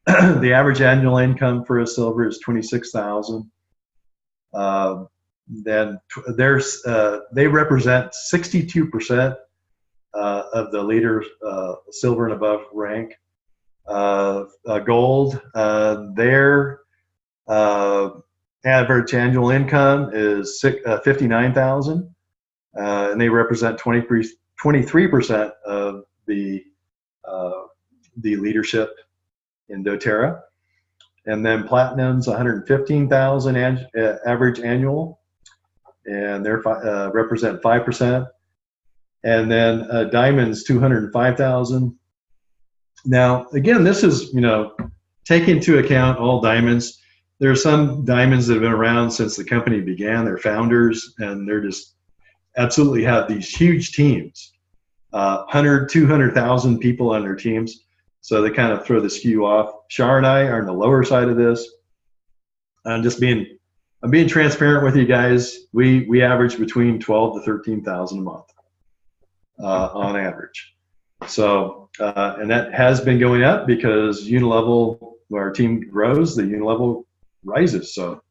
Speaker 1: the average annual income for a silver is $26,000. Then they represent 62% of the leaders, silver and above rank. Gold, their average annual income is $59,000, and they represent 23% of the leadership in doTERRA. And then platinum's $115,000 average annual, and they represent 5%. And then diamonds $205,000. Now again, this is take into account all diamonds. There are some diamonds that have been around since the company began. They're founders, and they're just absolutely have these huge teams, 100, 200,000 people on their teams. So they kind of throw the skew off. Shar and I are on the lower side of this. I'm being transparent with you guys. We average between 12 to 13,000 a month on average. So and that has been going up because unilevel, when our team grows, the unilevel rises. So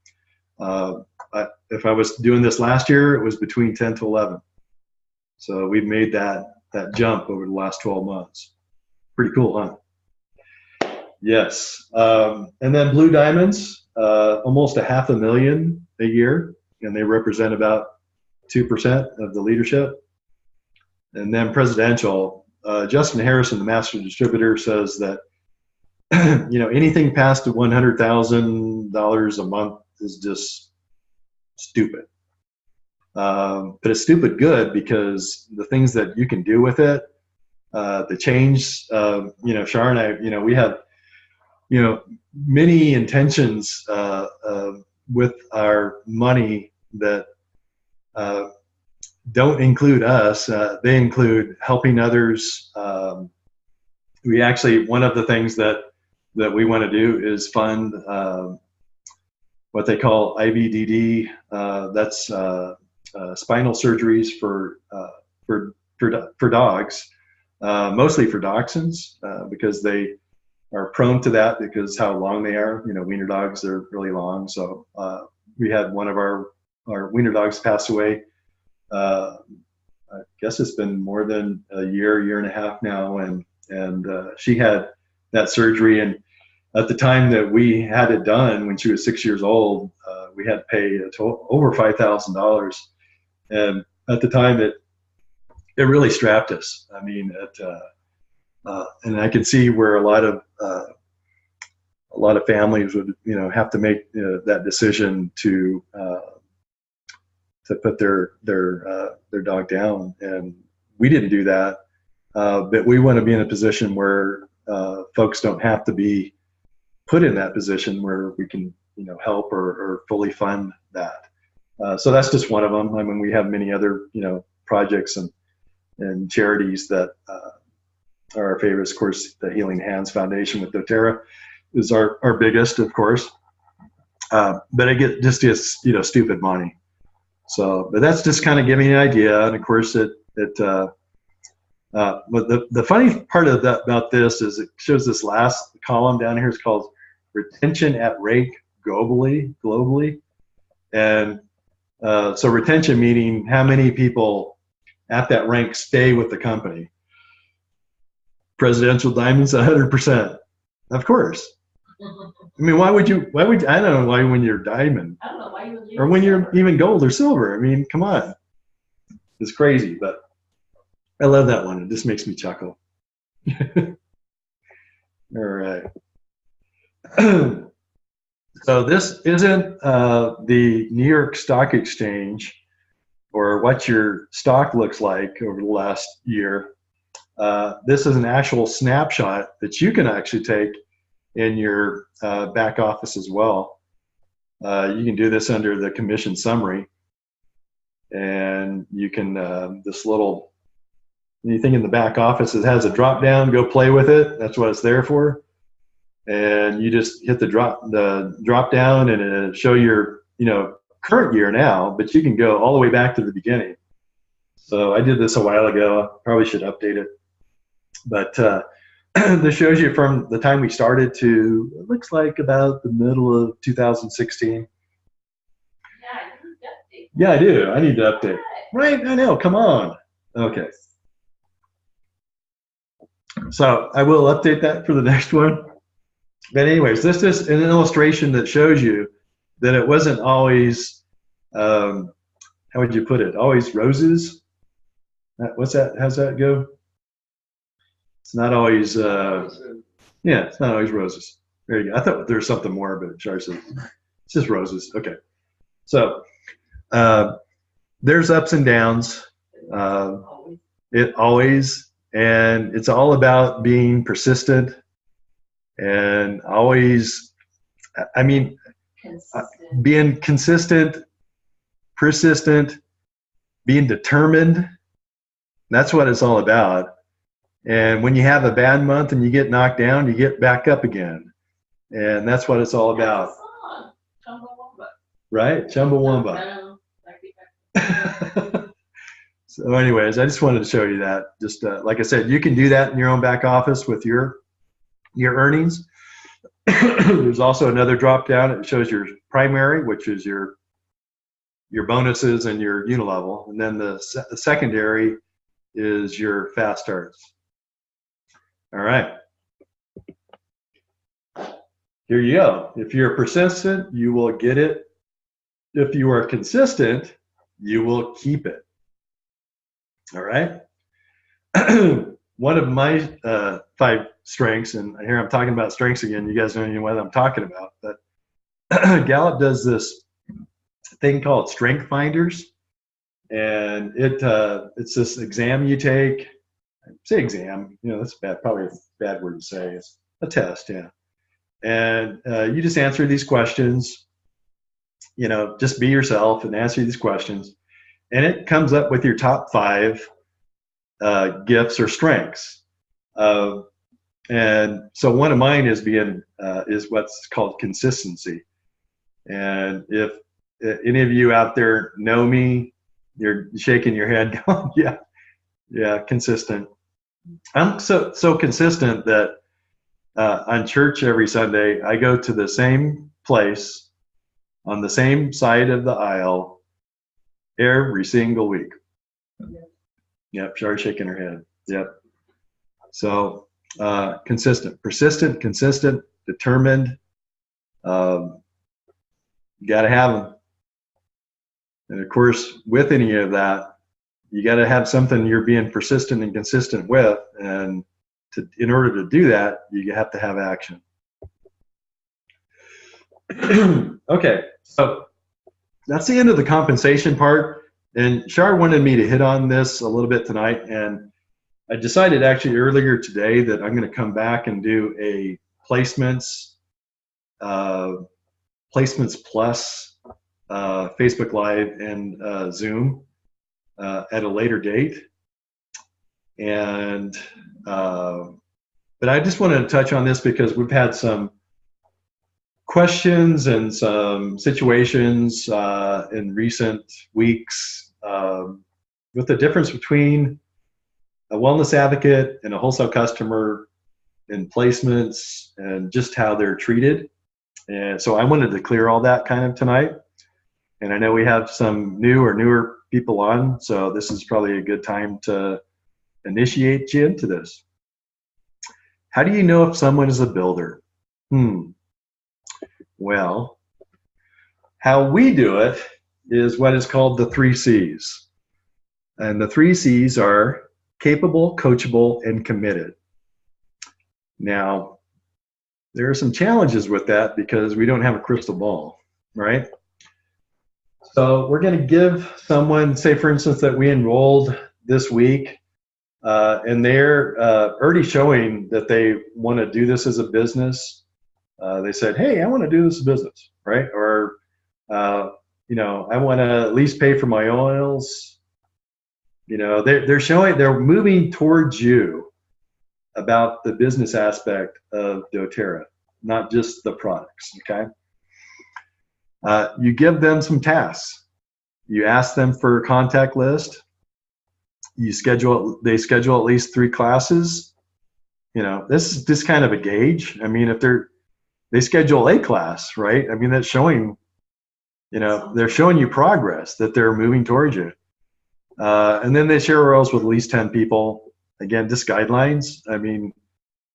Speaker 1: if I was doing this last year, it was between 10 to 11. So we've made that jump over the last 12 months. Pretty cool, huh? Yes. And then blue diamonds, almost $500,000 a year, and they represent about 2% of the leadership. And then presidential, Justin Harrison, the master distributor, says that anything past $100,000 a month is just stupid. But it's stupid good, because the things that you can do with it, the change, Shar and I, we have, many intentions with our money that don't include us. They include helping others. We actually, one of the things that we want to do is fund what they call IVDD. That's spinal surgeries for dogs, mostly for dachshunds, because they are prone to that because how long they are. Wiener dogs, they're really long. So we had one of our wiener dogs pass away. I guess it's been more than a year and a half now, and she had that surgery, and at the time that we had it done, when she was 6 years old, we had to pay over $5,000, and at the time it really strapped us. I mean, and I could see where a lot of families would have to make that decision to put their dog down, and we didn't do that. But we want to be in a position where folks don't have to be put in that position, where we can help or fully fund that. So that's just one of them. I mean, we have many other projects and charities that are our favorites. Of course, the Healing Hands Foundation with doTERRA is our biggest, of course. But I get just stupid money. So, but that's just kind of giving you an idea. And of course, but the funny part of that about this is it shows this last column down here is called retention at rank globally. And so retention meaning how many people at that rank stay with the company. Presidential diamonds, 100%. Of course. I mean, I don't know why when you're diamond
Speaker 2: I don't know why you would leave.
Speaker 1: or when you're even gold or silver. I mean, come on. It's crazy, but I love that one. It just makes me chuckle. All right. So this isn't the New York Stock Exchange or what your stock looks like over the last year. This is an actual snapshot that you can actually take in your back office as well. You can do this under the commission summary, and you can this little anything in the back office that has a drop down, go play with it. That's what it's there for. And you just hit the drop down, and it'll show your current year now, but you can go all the way back to the beginning. So I did this a while ago. Probably should update it, but this shows you from the time we started to it looks like about the middle of 2016. Yeah, I do. I need to update. Right, I know. Come on. Okay. So I will update that for the next one. But anyways, this is an illustration that shows you that it wasn't always, how would you put it? Always roses? What's that? How's that go? It's not always, yeah, it's not always roses. There you go. I thought there was something more, but Char said it's just roses. Okay. So there's ups and downs. It always, and it's all about being persistent and always, I mean, being consistent, persistent, being determined. That's what it's all about. And when you have a bad month and you get knocked down, you get back up again. And that's what it's all about. Right? Chumbawamba. So anyways, I just wanted to show you that. Just like I said, you can do that in your own back office with your earnings. There's also another drop down. It shows your primary, which is your bonuses and your unilevel. And then the secondary is your fast starts. All right. Here you go. If you're persistent, you will get it. If you are consistent, you will keep it. All right. One of my 5 strengths, and here I'm talking about strengths again. You guys don't even know what I'm talking about, but Gallup does this thing called Strength Finders, and it's this exam you take. Say exam, that's probably a bad word to say. It's a test, yeah. And you just answer these questions. Just be yourself and answer these questions, and it comes up with your top 5 gifts or strengths. And so one of mine is is what's called consistency. And if any of you out there know me, you're shaking your head going, yeah, consistent. I'm so consistent that on church every Sunday, I go to the same place on the same side of the aisle every single week. Yep, Shari's shaking her head. Yep. So consistent, persistent, consistent, determined. You got to have them. And of course, with any of that, you got to have something you're being persistent and consistent with. And in order to do that, you have to have action. Okay, so that's the end of the compensation part. And Shar wanted me to hit on this a little bit tonight. And I decided actually earlier today that I'm going to come back and do a placements plus Facebook Live and Zoom at a later date. And but I just wanted to touch on this because we've had some questions and some situations in recent weeks with the difference between a wellness advocate and a wholesale customer in placements and just how they're treated. And so I wanted to clear all that kind of tonight. And I know we have some new or newer people on, so this is probably a good time to initiate you into this. How do you know if someone is a builder? Well, how we do it is what is called the 3 C's. And the 3 C's are capable, coachable, and committed. Now, there are some challenges with that because we don't have a crystal ball, right? So we're going to give someone, say for instance, that we enrolled this week, and they're already showing that they want to do this as a business. They said, hey, I want to do this as a business, right? Or, I want to at least pay for my oils. They're showing, they're moving towards you about the business aspect of doTERRA, not just the products, okay? You give them some tasks. You ask them for a contact list. They schedule at least 3 classes. This is just kind of a gauge. I mean, if they schedule a class, right? I mean, that's showing, they're showing you progress, that they're moving towards you. And then they share oils with at least 10 people. Again, just guidelines. I mean,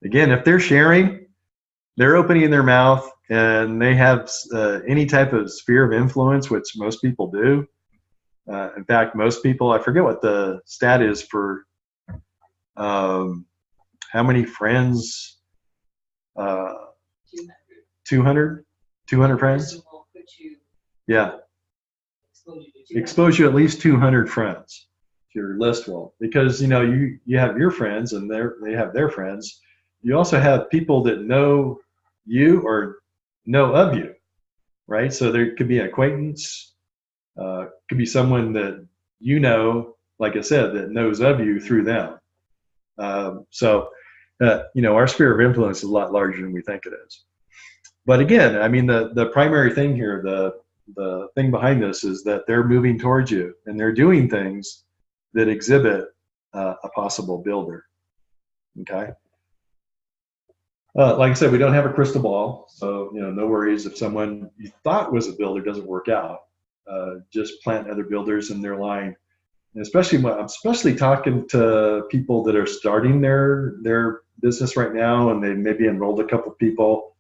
Speaker 1: again, if they're sharing, they're opening their mouth and they have any type of sphere of influence, which most people do. In fact, most people, I forget what the stat is for how many friends, 200 friends? Yeah. Expose you at least 200 friends to your list will, because you have your friends and they have their friends. You also have people that know you or know of you, right? So there could be an acquaintance, could be someone that like I said, that knows of you through them. So our sphere of influence is a lot larger than we think it is. But again, I mean, the primary thing here, the thing behind this is that they're moving towards you and they're doing things that exhibit a possible builder. Okay. Like I said, we don't have a crystal ball, so no worries if someone you thought was a builder doesn't work out. Just plant other builders in their line. And I'm especially talking to people that are starting their business right now, and they maybe enrolled a couple people,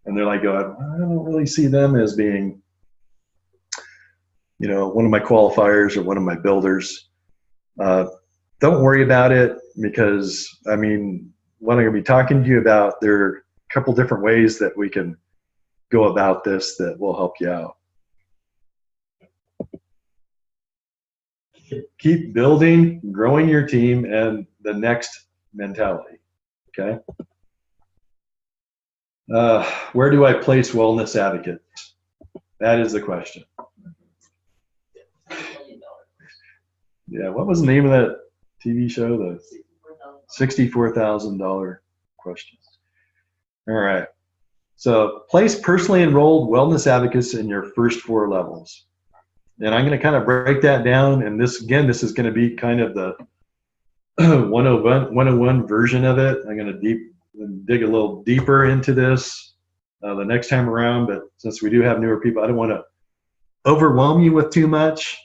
Speaker 1: and they're like, going, I don't really see them as being, one of my qualifiers or one of my builders. Don't worry about it, because I mean, what I'm going to be talking to you about, there are a couple different ways that we can go about this that will help you out. Keep building, growing your team, and the next mentality. Okay. Where do I place wellness advocates? That is the question. Yeah, what was the name of that TV show? The $64,000 question. All right. So place personally enrolled wellness advocates in your first 4 levels. And I'm going to kind of break that down. And this is going to be kind of the 101 version of it. I'm going to dig a little deeper into this the next time around. But since we do have newer people, I don't want to overwhelm you with too much.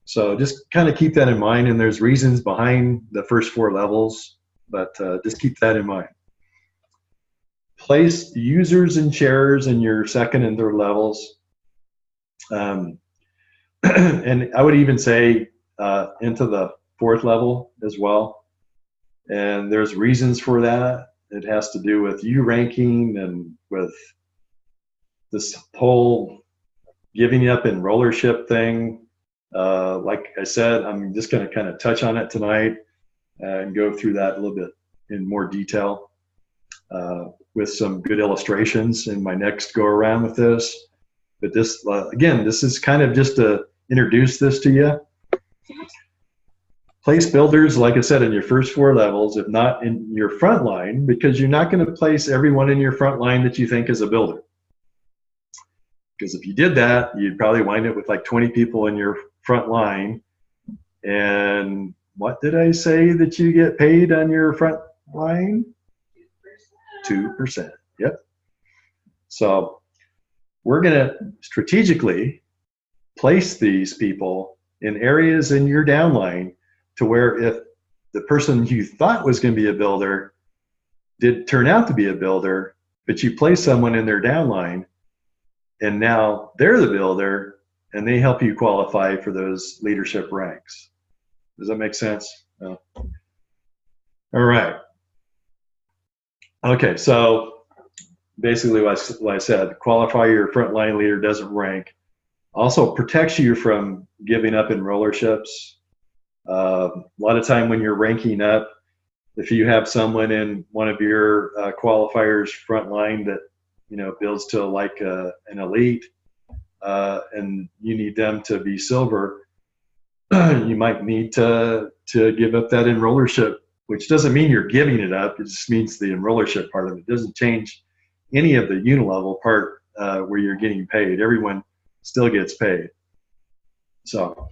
Speaker 1: So just kind of keep that in mind. And there's reasons behind the first 4 levels, but just keep that in mind. Place users and sharers in your second and third levels. And I would even say into the 4th level as well. And there's reasons for that. It has to do with you ranking and with this whole giving up enrollership thing. Like I said, I'm just going to kind of touch on it tonight and go through that a little bit in more detail with some good illustrations in my next go around with this. But this, again, this is kind of just to introduce this to you. Place builders, like I said, in your first 4 levels, if not in your front line, because you're not going to place everyone in your front line that you think is a builder. Because if you did that, you'd probably wind up with like 20 people in your front line. And what did I say that you get paid on your front line? 2%. Yep. So we're going to strategically place these people in areas in your downline to where if the person you thought was going to be a builder did turn out to be a builder, but you place someone in their downline, and now they're the builder, and they help you qualify for those leadership ranks. Does that make sense? No. All right. Okay, so basically what I said, qualify your frontline leader doesn't rank. Also protects you from giving up enrollerships. A lot of time when you're ranking up, if you have someone in one of your qualifiers frontline that builds to like an elite, and you need them to be silver, you might need to give up that enrollership, which doesn't mean you're giving it up. It just means the enrollership part of it doesn't change any of the unilevel part where you're getting paid. Everyone still gets paid. So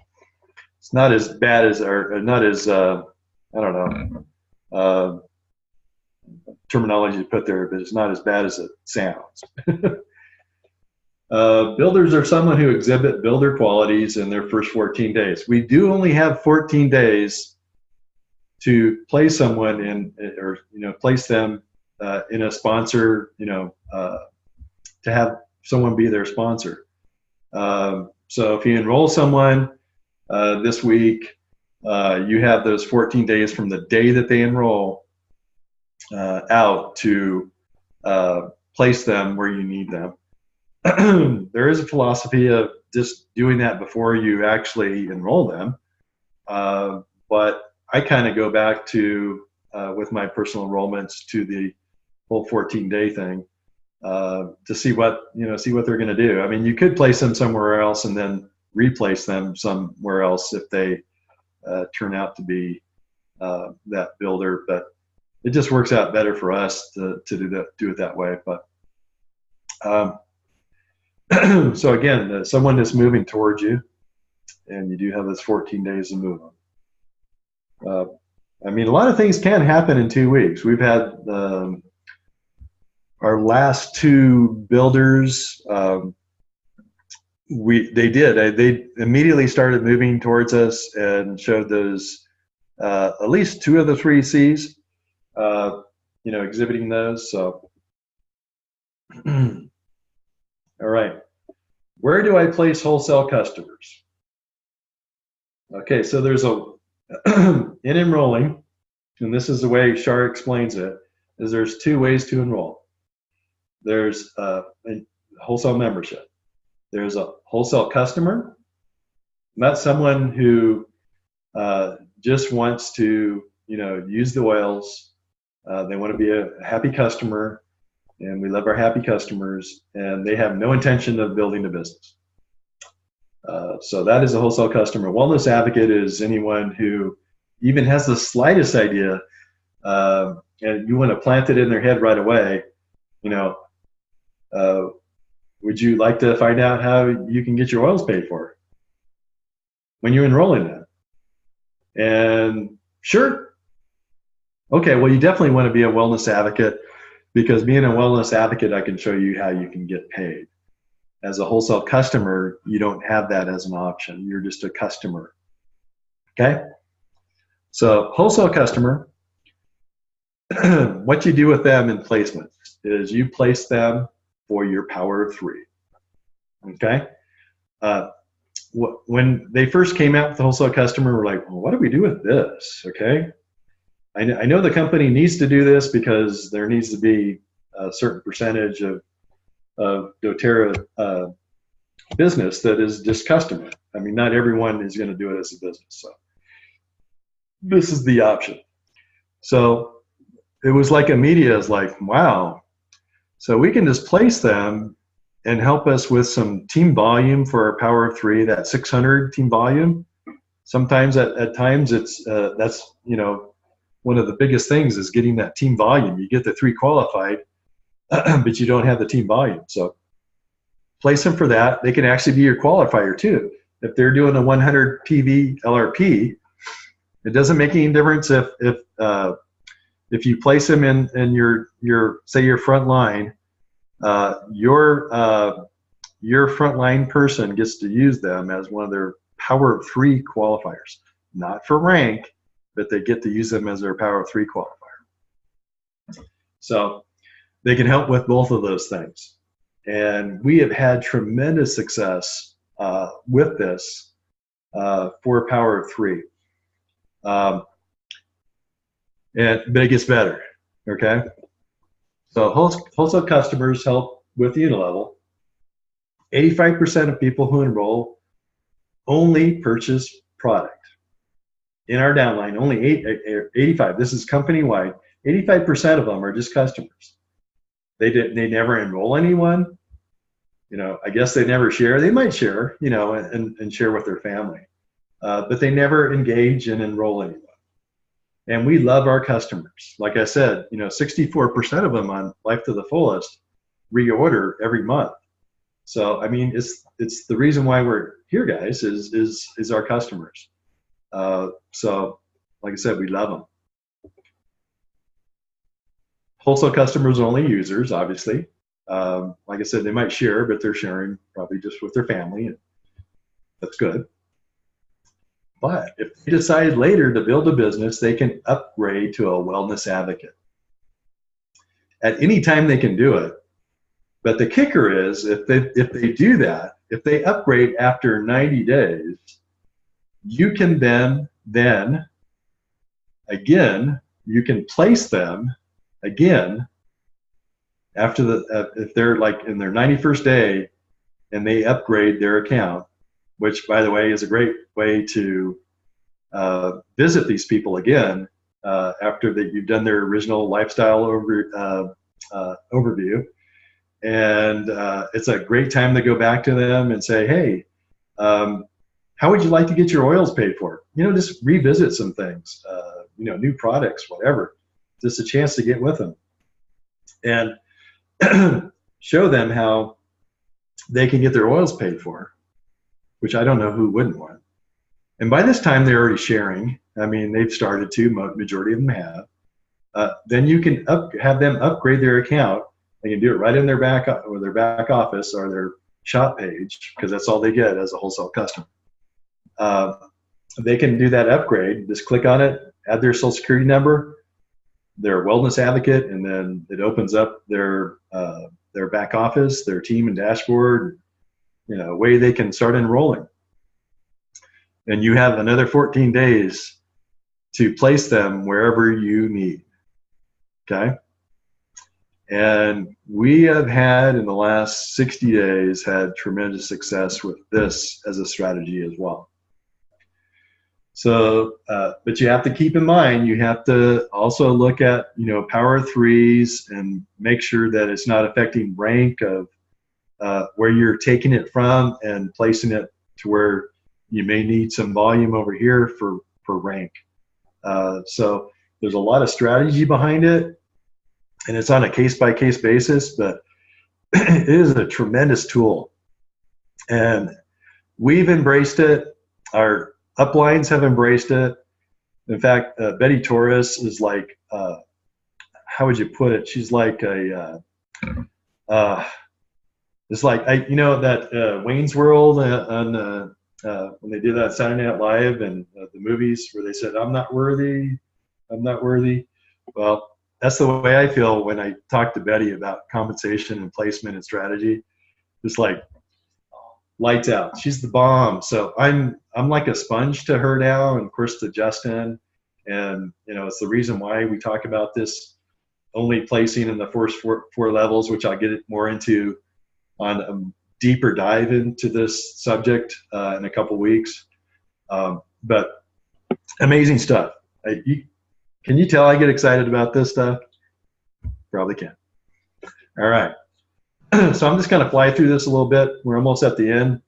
Speaker 1: it's not as bad as, or not as, I don't know, terminology to put there, but it's not as bad as it sounds. Builders are someone who exhibit builder qualities in their first 14 days. We do only have 14 days to place someone in, or place them in a sponsor, to have someone be their sponsor. So if you enroll someone this week, you have those 14 days from the day that they enroll out to place them where you need them. There is a philosophy of just doing that before you actually enroll them, but I kind of go back to with my personal enrollments to the whole 14-day thing to see what they're going to do. I mean, you could place them somewhere else and then replace them somewhere else if they turn out to be that builder, but it just works out better for us to do it that way. But so again, someone is moving towards you, and you do have this 14 days to move on. I mean, a lot of things can happen in 2 weeks. We've had our last two builders. They immediately started moving towards us and showed those at least 2 of the 3 C's, exhibiting those. So, all right. Where do I place wholesale customers? Okay, so there's in enrolling, and this is the way Shar explains it, is there's 2 ways to enroll. There's a wholesale membership. There's a wholesale customer. That's someone who just wants to, use the oils. They want to be a happy customer, and we love our happy customers, and they have no intention of building a business. So that is a wholesale customer. Wellness advocate is anyone who even has the slightest idea, and you want to plant it in their head right away. Would you like to find out how you can get your oils paid for when you enroll in that? And sure. Okay, well, you definitely want to be a wellness advocate, because being a wellness advocate, I can show you how you can get paid. As a wholesale customer, you don't have that as an option. You're just a customer. Okay? So wholesale customer, what you do with them in placements is you place them for your power of 3. Okay? When they first came out with the wholesale customer, we're like, well, what do we do with this? Okay? I know the company needs to do this because there needs to be a certain percentage of doTERRA business that is just customer. I mean, not everyone is going to do it as a business. So this is the option. So it was like media is like, wow. So we can just place them and help us with some team volume for our power of 3, that 600 team volume. Sometimes at times it's that's one of the biggest things is getting that team volume. You get the 3 qualified, but you don't have the team volume. So place them for that. They can actually be your qualifier too. If they're doing a 100 PV LRP, it doesn't make any difference if you place them in your say your front line, your front line person gets to use them as one of their power of 3 qualifiers, not for rank, but they get to use them as their power of 3 qualifier. So they can help with both of those things. And we have had tremendous success with this for Power of Three. But it gets better, okay? So wholesale customers help with unilevel. 85% of people who enroll only purchase product. In our downline, only 85, this is company-wide, 85% of them are just customers. They never enroll anyone. I guess they never share. They might share, and share with their family. But they never engage and enroll anyone. And we love our customers. Like I said, 64% of them on Life to the Fullest reorder every month. So, I mean, it's the reason why we're here, guys, is our customers. So, like I said, we love them. Wholesale customers are only users, obviously. Like I said, they might share, but they're sharing probably just with their family, and that's good. But if they decide later to build a business, they can upgrade to a wellness advocate. At any time they can do it. But the kicker is if they do that, if they upgrade after 90 days, you can then again, you can place them again after if they're like in their 91st day and they upgrade their account, which, by the way, is a great way to visit these people again after you've done their original lifestyle overview. And it's a great time to go back to them and say, hey, how would you like to get your oils paid for? Just revisit some things, new products, whatever. Just a chance to get with them and show them how they can get their oils paid for, which I don't know who wouldn't want. And by this time, they're already sharing. I mean, they've started to, majority of them have. Then you can have them upgrade their account. They can do it right in their back office or their shop page, because that's all they get as a wholesale customer. They can do that upgrade. Just click on it, add their social security number, their wellness advocate, and then it opens up their back office, their team and dashboard, way they can start enrolling. And you have another 14 days to place them wherever you need. Okay? And we have had, in the last 60 days, had tremendous success with this as a strategy as well. So, but you have to keep in mind, you have to also look at, power threes and make sure that it's not affecting rank of where you're taking it from and placing it to where you may need some volume over here for rank. So there's a lot of strategy behind it, and it's on a case-by-case basis, but it is a tremendous tool. And we've embraced it. Our uplines have embraced it. In fact, Betty Torres is like, how would you put it? She's like it's like, that Wayne's World on when they did that Saturday Night Live and the movies where they said, I'm not worthy. Well, that's the way I feel when I talk to Betty about compensation and placement and strategy. It's like lights out. She's the bomb. So I'm like a sponge to her now, and of course to Justin. And it's the reason why we talk about this only placing in the first four levels, which I'll get more into on a deeper dive into this subject in a couple weeks. But amazing stuff. Can you tell I get excited about this stuff? Probably can. All right. So I'm just going to fly through this a little bit. We're almost at the end.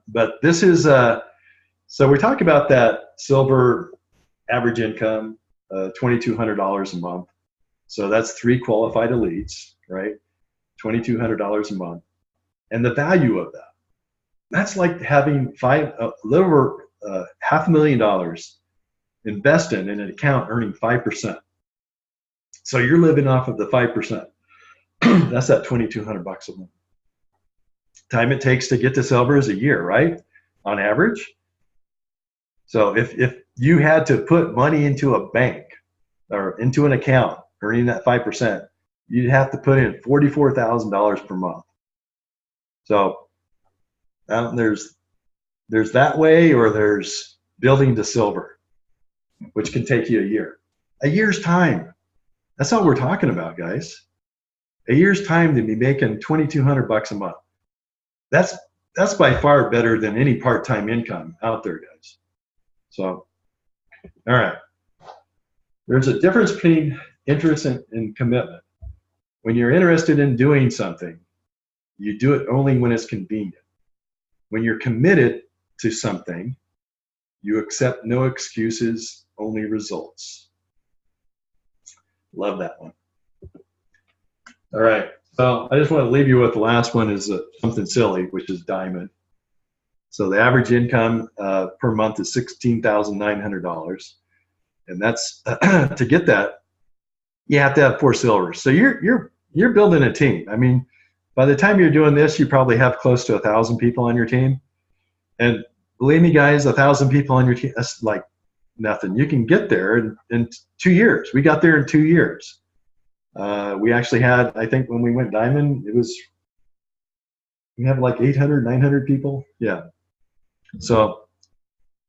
Speaker 1: But this is, so we talk about that silver average income, $2,200 a month. So that's 3 qualified elites, right? $2,200 a month. And the value of that, that's like having a little over $500,000 invested in an account earning 5%. So you're living off of the 5%. That's that $2,200 a month. Time it takes to get to silver is a year, right? On average. So if you had to put money into a bank or into an account earning that 5%, you'd have to put in $44,000 per month. So there's that way, or there's building to silver, which can take you a year. A year's time. That's all we're talking about, guys. A year's time to be making $2,200 a month. That's by far better than any part-time income out there, guys. So, all right. There's a difference between interest and commitment. When you're interested in doing something, you do it only when it's convenient. When you're committed to something, you accept no excuses, only results. Love that one. All right. So I just want to leave you with the last one is something silly, which is diamond. So the average income per month is $16,900, and that's to get that, you have to have 4 silvers. So you're building a team. I mean, by the time you're doing this, you probably have close to 1,000 people on your team, and believe me, guys, 1,000 people on your team, that's like nothing. You can get there in 2 years. We got there in 2 years. We actually had, I think when we went diamond, we had like 800, 900 people. Yeah. So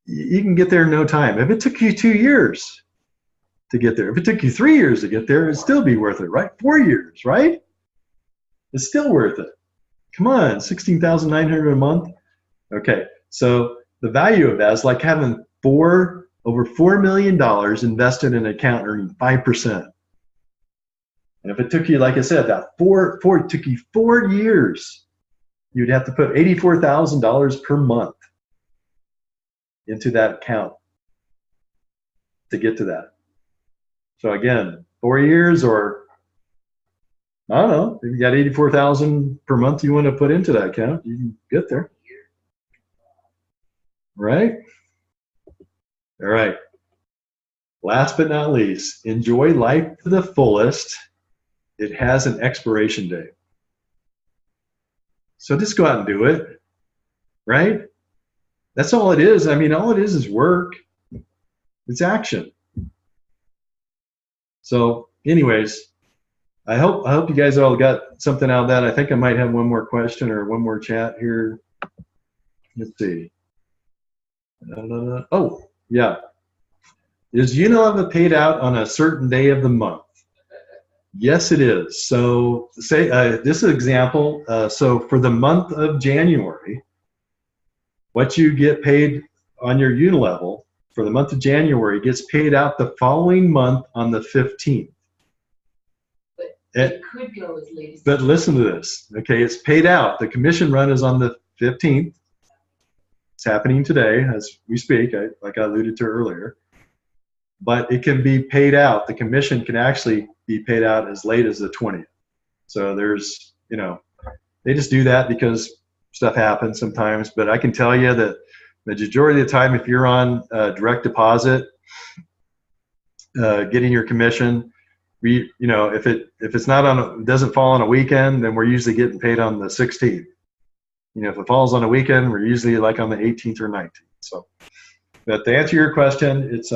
Speaker 1: you can get there in no time. If it took you 2 years to get there, if it took you 3 years to get there, it'd still be worth it, right? 4 years, right? It's still worth it. Come on, $16,900 a month. Okay. So the value of that is like having over $4 million invested in an account earning 5%. And if it took you, like I said, it took you 4 years, you'd have to put $84,000 per month into that account to get to that. So again, 4 years, or I don't know, if you got $84,000 per month you want to put into that account, you can get there. Right? All right. Last but not least, enjoy life to the fullest. It has an expiration date. So just go out and do it, right? That's all it is. I mean, all it is work. It's action. So anyways, I hope you guys all got something out of that. I think I might have one more question or one more chat here. Let's see. Oh, yeah. Is Unilever paid out on a certain day of the month? Yes, it is. So say this is an example. So for the month of January, what you get paid on your Unilevel for the month of January gets paid out the following month on the 15th.
Speaker 2: But it could go as late as.
Speaker 1: But listen to this. Okay, it's paid out. The commission run is on the 15th. It's happening today as we speak, like I alluded to earlier. But it can be paid out. The commission can actually be paid out as late as the 20th. So there's, they just do that because stuff happens sometimes. But I can tell you that the majority of the time, if you're on direct deposit, getting your commission, if it's not it doesn't fall on a weekend, then we're usually getting paid on the 16th. If it falls on a weekend, we're usually like on the 18th or 19th. So, but to answer your question, it's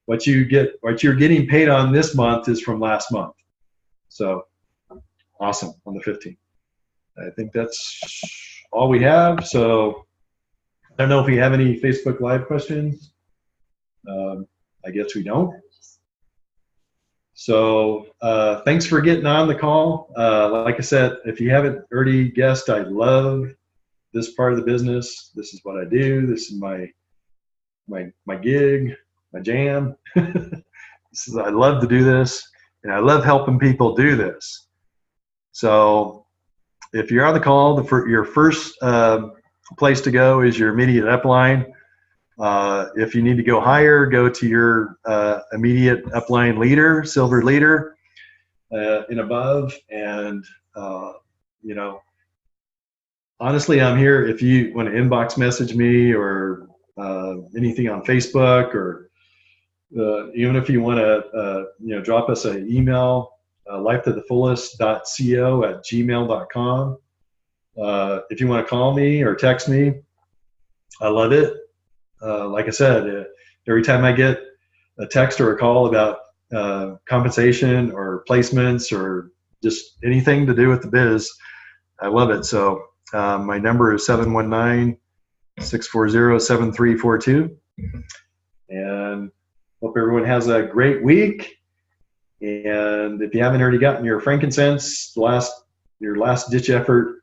Speaker 1: what you're getting paid on this month is from last month. So awesome, on the 15th. I think that's all we have. So I don't know if we have any Facebook Live questions. I guess we don't. So thanks for getting on the call. Like I said, if you haven't already guessed, I love this part of the business. This is what I do. This is my gig, my jam. I love to do this, and I love helping people do this. So if you're on the call, your first place to go is your immediate upline. If you need to go higher, go to your immediate upline leader, silver leader, and above. And honestly, I'm here if you want to inbox message me or anything on Facebook, or even if you want to drop us an email, lifetothefullest.co@gmail.com. If you want to call me or text me, I love it. Like I said, every time I get a text or a call about compensation or placements or just anything to do with the biz, I love it. So my number is 719-640-7342. And hope everyone has a great week. And if you haven't already gotten your frankincense, your last ditch effort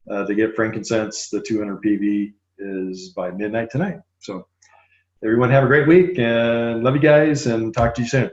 Speaker 1: to get frankincense, the 200 PV is by midnight tonight. So everyone have a great week and love you guys and talk to you soon.